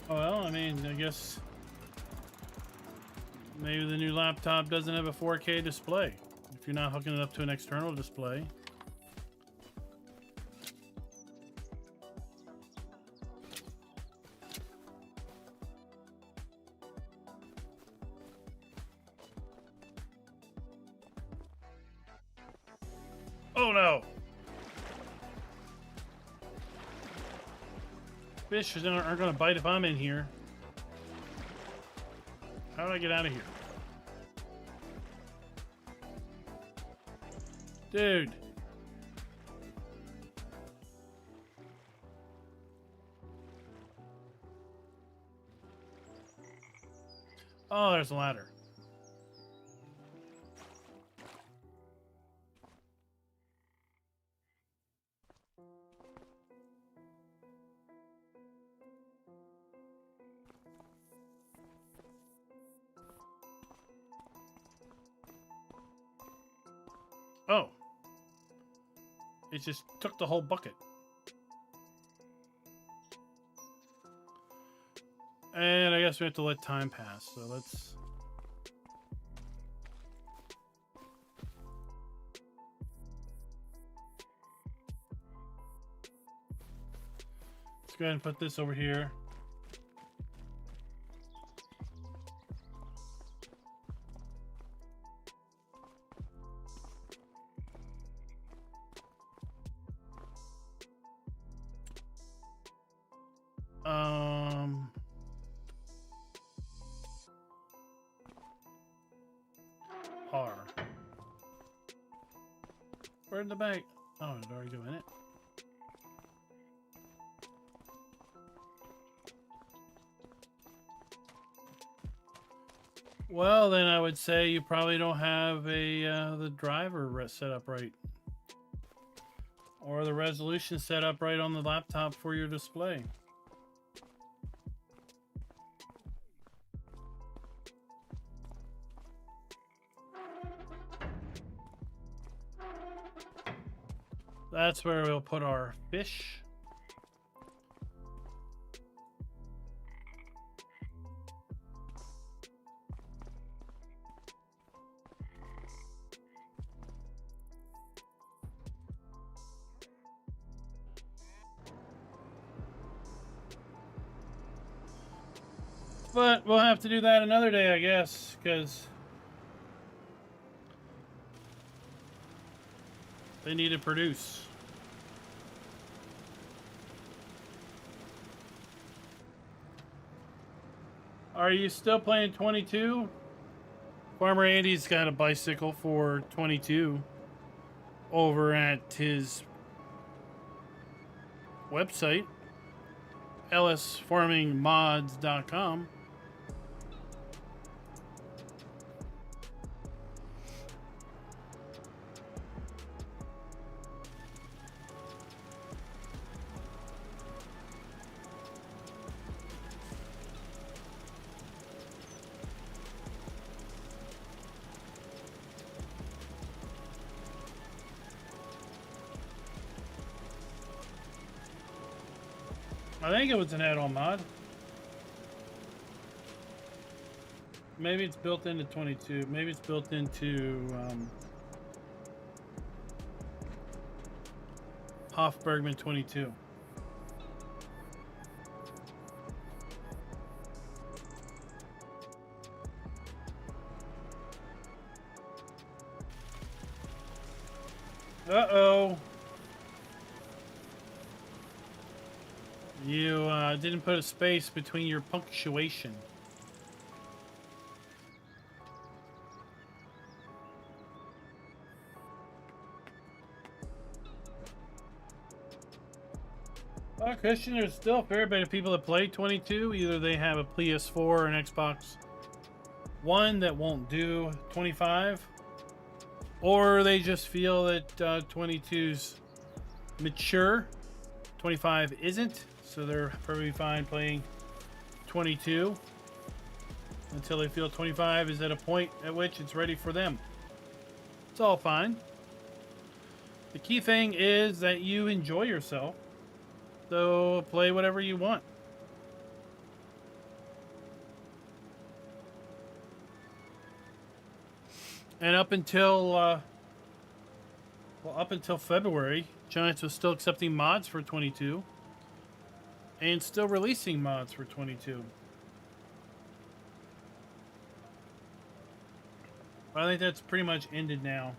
Well, I mean, I guess maybe the new laptop doesn't have a 4K display. If you're not hooking it up to an external display. Oh no! Fish aren't going to bite if I'm in here. How do I get out of here? Dude. Oh, there's a ladder. Oh. It just took the whole bucket. And I guess we have to let time pass, so let's... Let's go ahead and put this over here. R. Where'd the bag? Oh, did it already go in it? Well, then I would say you probably don't have a the driver set up right, or the resolution set up right on the laptop for your display. That's where we'll put our fish. But we'll have to do that another day, I guess, because they need to produce. Are you still playing 22? Farmer Andy's got a bicycle for 22 over at his website, lsfarmingmods.com. I think it was an add-on mod. Maybe it's built into 22. Maybe it's built into Hof Bergmann 22. Uh-oh. You didn't put a space between your punctuation. Well, Christian, there's still a fair bit of people that play 22. Either they have a PS4 or an Xbox One that won't do 25, or they just feel that 22's mature, 25 isn't. So they're probably fine playing 22 until they feel 25 is at a point at which it's ready for them. It's all fine. The key thing is that you enjoy yourself. So play whatever you want. And up until February, Giants was still accepting mods for 22. And still releasing mods for 22. I think that's pretty much ended now.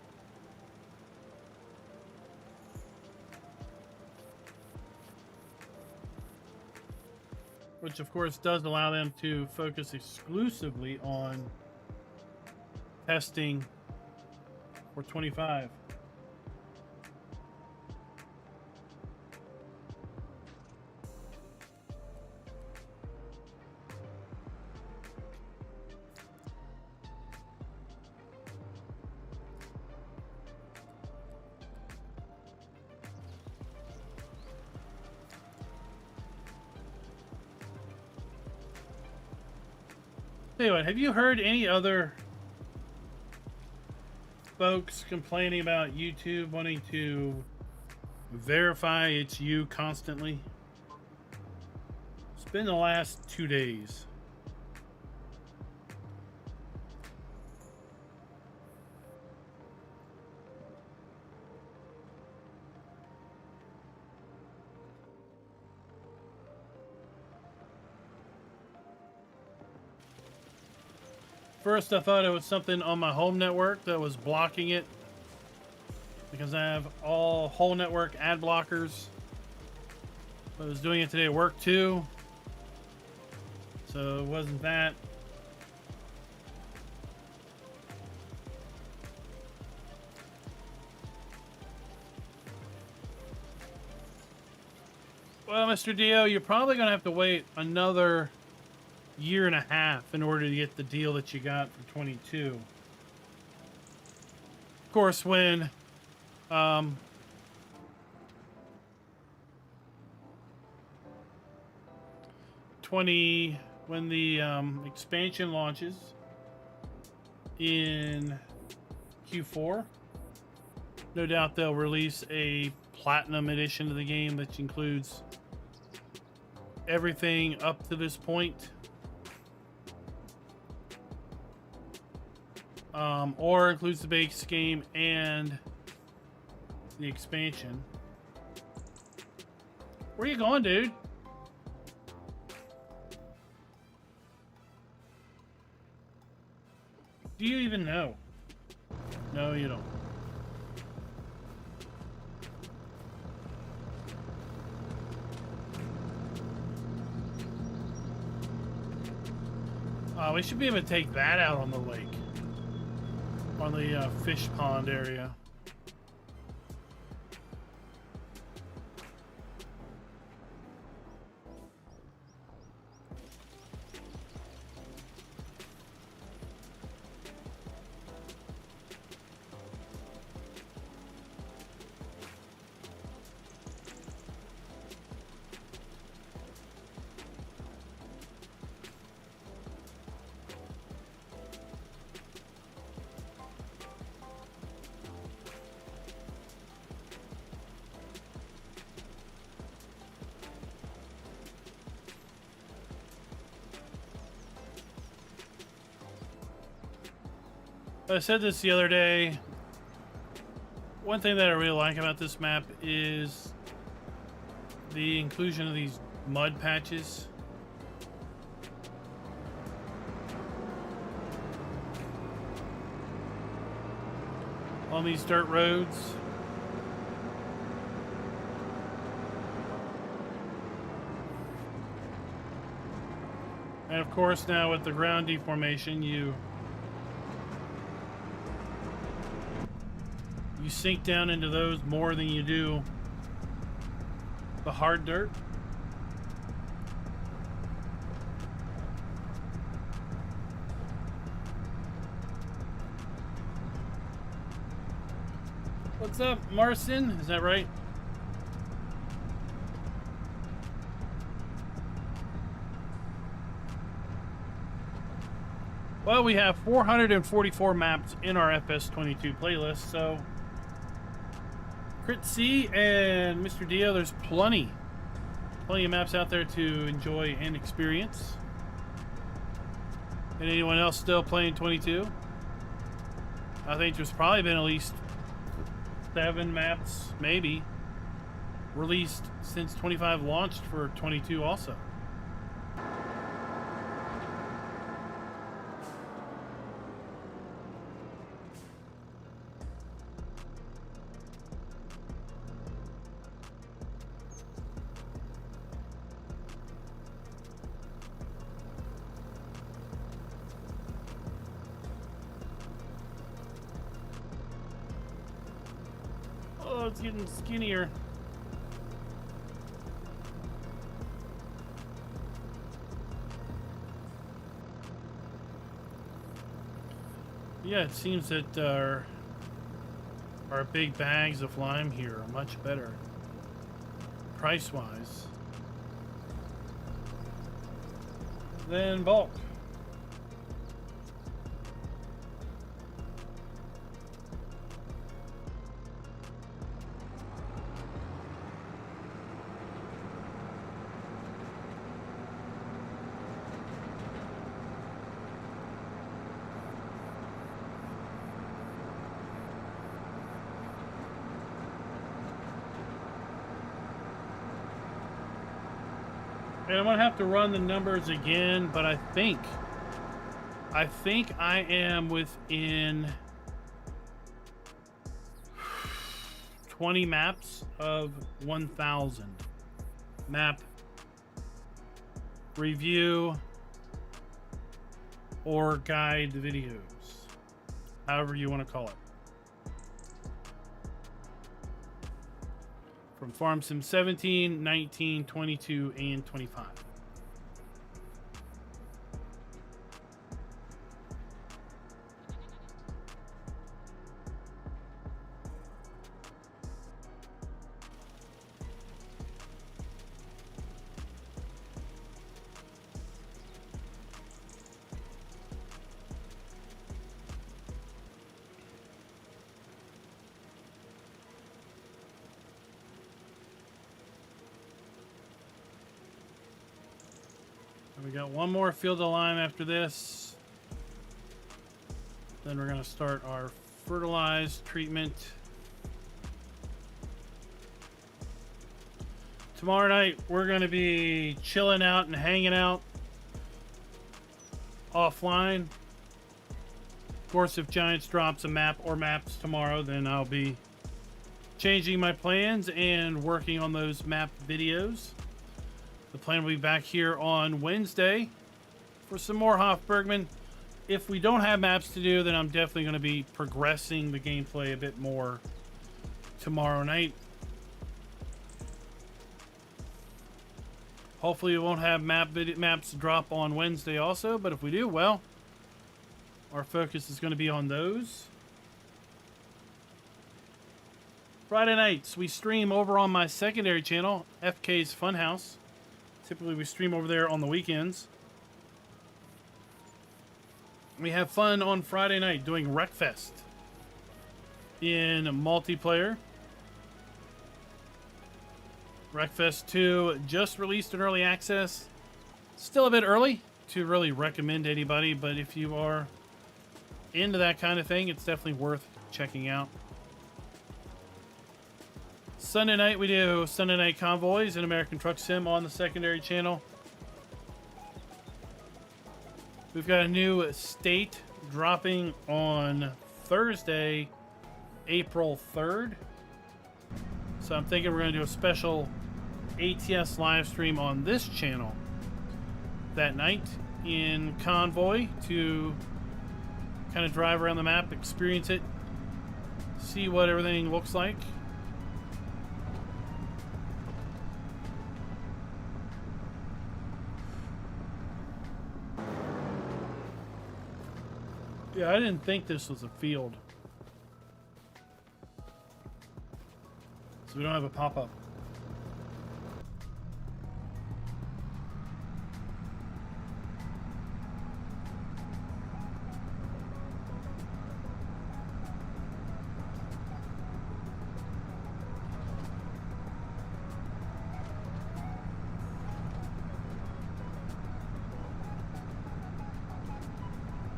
Which of course does allow them to focus exclusively on testing for 25. Tell you what, have you heard any other folks complaining about YouTube wanting to verify it's you constantly? It's been the last 2 days. First, I thought it was something on my home network that was blocking it, because I have all whole network ad blockers. I was doing it today at work too, so it wasn't that. Well, Mr. Dio, you're probably going to have to wait another year and a half in order to get the deal that you got for 22. Of course, when when the expansion launches in Q4, no doubt they'll release a platinum edition of the game that includes everything up to this point. Or includes the base game and the expansion. Where you going, dude? Do you even know? No, you don't. We should be able to take that out on the lake. On the fish pond area. I said this the other day. One thing that I really like about this map is the inclusion of these mud patches. On these dirt roads. And of course now with the ground deformation, you sink down into those more than you do the hard dirt. What's up, Marcin? Is that right? Well, we have 444 maps in our FS22 playlist, so Crit C and Mr. Dio, there's plenty of maps out there to enjoy and experience. And anyone else still playing 22? I think there's probably been at least 7 maps, maybe, released since 25 launched for 22 also. Oh, it's getting skinnier. Yeah, it seems that our big bags of lime here are much better price-wise than bulk. And I'm gonna have to run the numbers again, but I think I am within 20 maps of 1,000 map review or guide videos, however you want to call it. From Farm Sim 17, 19, 22, and 25. We got one more field of lime after this. Then we're going to start our fertilized treatment. Tomorrow night, we're going to be chilling out and hanging out offline. course, if Giants drops a map or maps tomorrow, then I'll be changing my plans and working on those map videos. The plan will be back here on Wednesday for some more Hof Bergmann. If we don't have maps to do, then I'm definitely going to be progressing the gameplay a bit more tomorrow night. Hopefully we won't have maps drop on Wednesday also, but if we do, well, our focus is going to be on those. Friday nights, we stream over on my secondary channel, FK's Funhouse. Typically we stream over there on the weekends. We have fun on Friday night doing Wreckfest in multiplayer. Wreckfest 2 just released in early access. Still a bit early to really recommend to anybody, but if you are into that kind of thing, it's definitely worth checking out. Sunday night, we do Sunday Night Convoys and American Truck Sim on the secondary channel. We've got a new state dropping on Thursday, April 3rd. So I'm thinking we're going to do a special ATS live stream on this channel that night in Convoy to kind of drive around the map, experience it, see what everything looks like. Yeah, I didn't think this was a field. So we don't have a pop-up.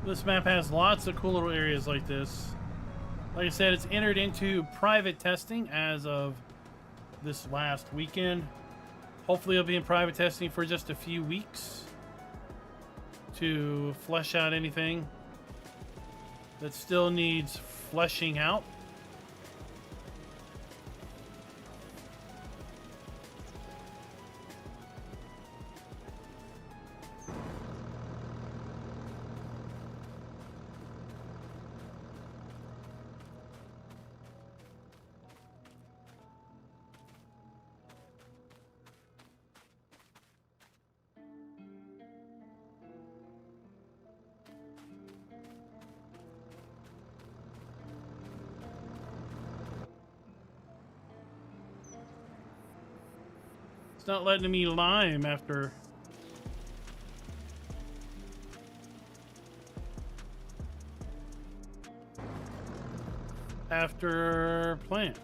This map has lots of cool little areas like this. Like I said, it's entered into private testing as of this last weekend. Hopefully it'll be in private testing for just a few weeks to flesh out anything that still needs fleshing out. It's not letting me lime after plant.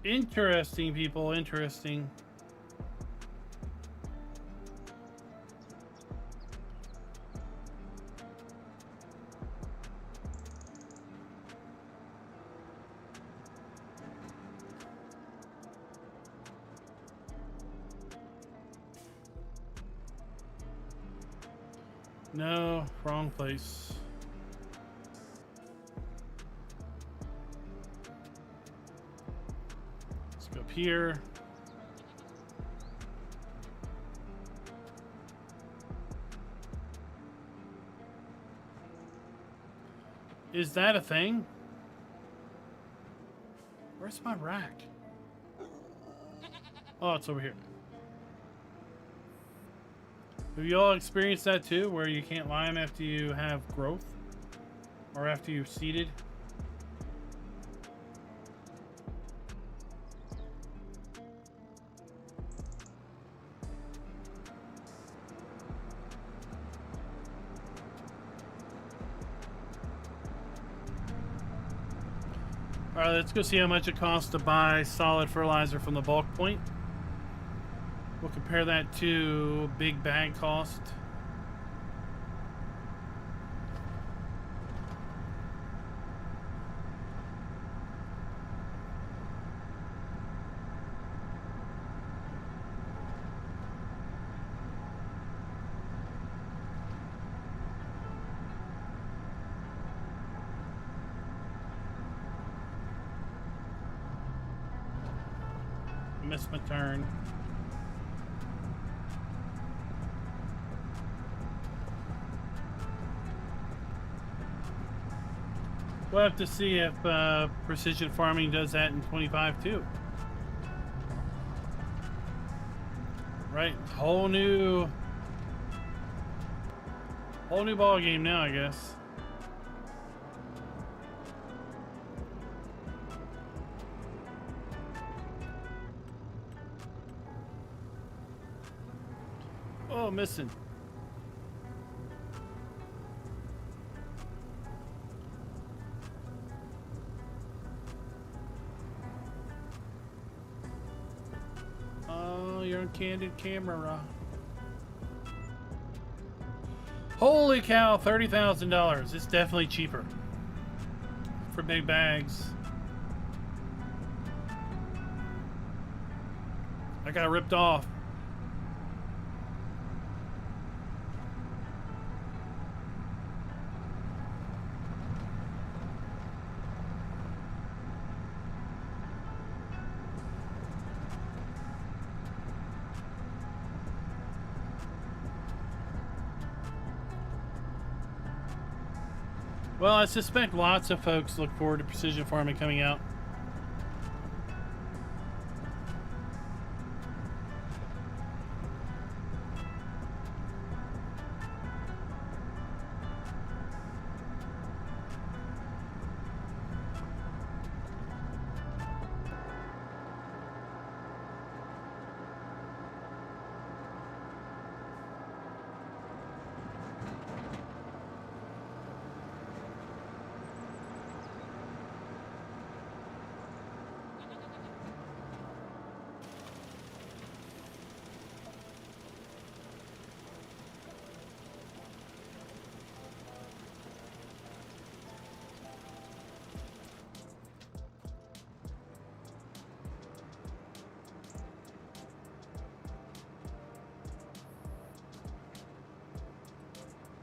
Interesting, people, interesting. No, wrong place. Let's go up here. Is that a thing? Where's my rack? Oh, it's over here. Have you all experienced that too, where you can't lime after you have growth? Or after you've seeded? Alright, let's go see how much it costs to buy solid fertilizer from the bulk point. We'll compare that to big bag cost. Missed my turn. We'll have to see if precision farming does that in 25 too. Right, whole new ball game now, I guess. Oh, missing. Oh, you're on candid camera. Holy cow, $30,000. It's definitely cheaper for big bags. I got ripped off. Well, I suspect lots of folks look forward to precision farming coming out.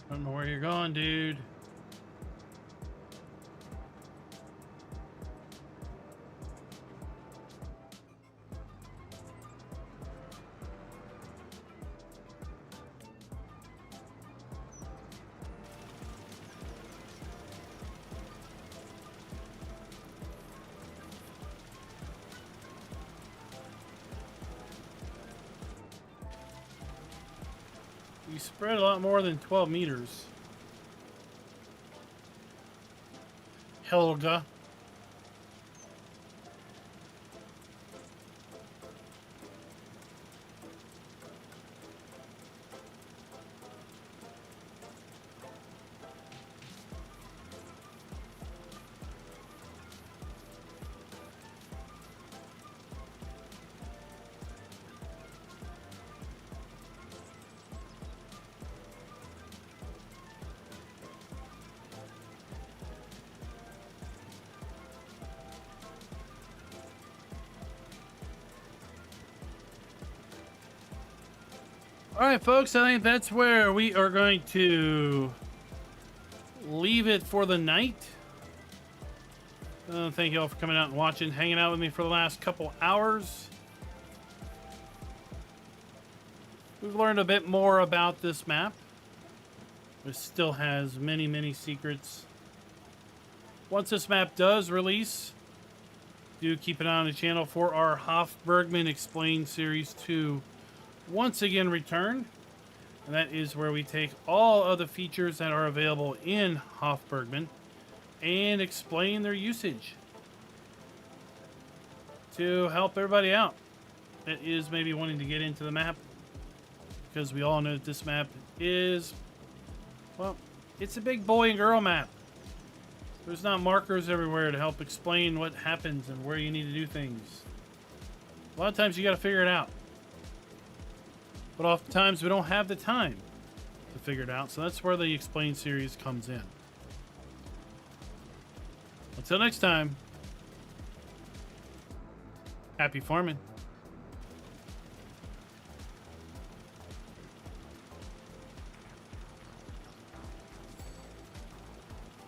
I don't know where you're going, dude. You spread a lot more than 12 meters. Helga. All right, folks, I think that's where we are going to leave it for the night. Thank you all for coming out and watching, hanging out with me for the last couple hours. We've learned a bit more about this map. It still has many, many secrets. Once this map does release, do keep an eye on the channel for our Hof Bergmann Explained Series 2 once again return, and that is where we take all of the features that are available in Hof Bergmann and explain their usage to help everybody out that is maybe wanting to get into the map, because we all know that this map is, well, it's a big boy and girl map. There's not markers everywhere to help explain what happens and where you need to do things. A lot of times you got to figure it out. But oftentimes we don't have the time to figure it out, so that's where the Explain series comes in. Until next time, happy farming.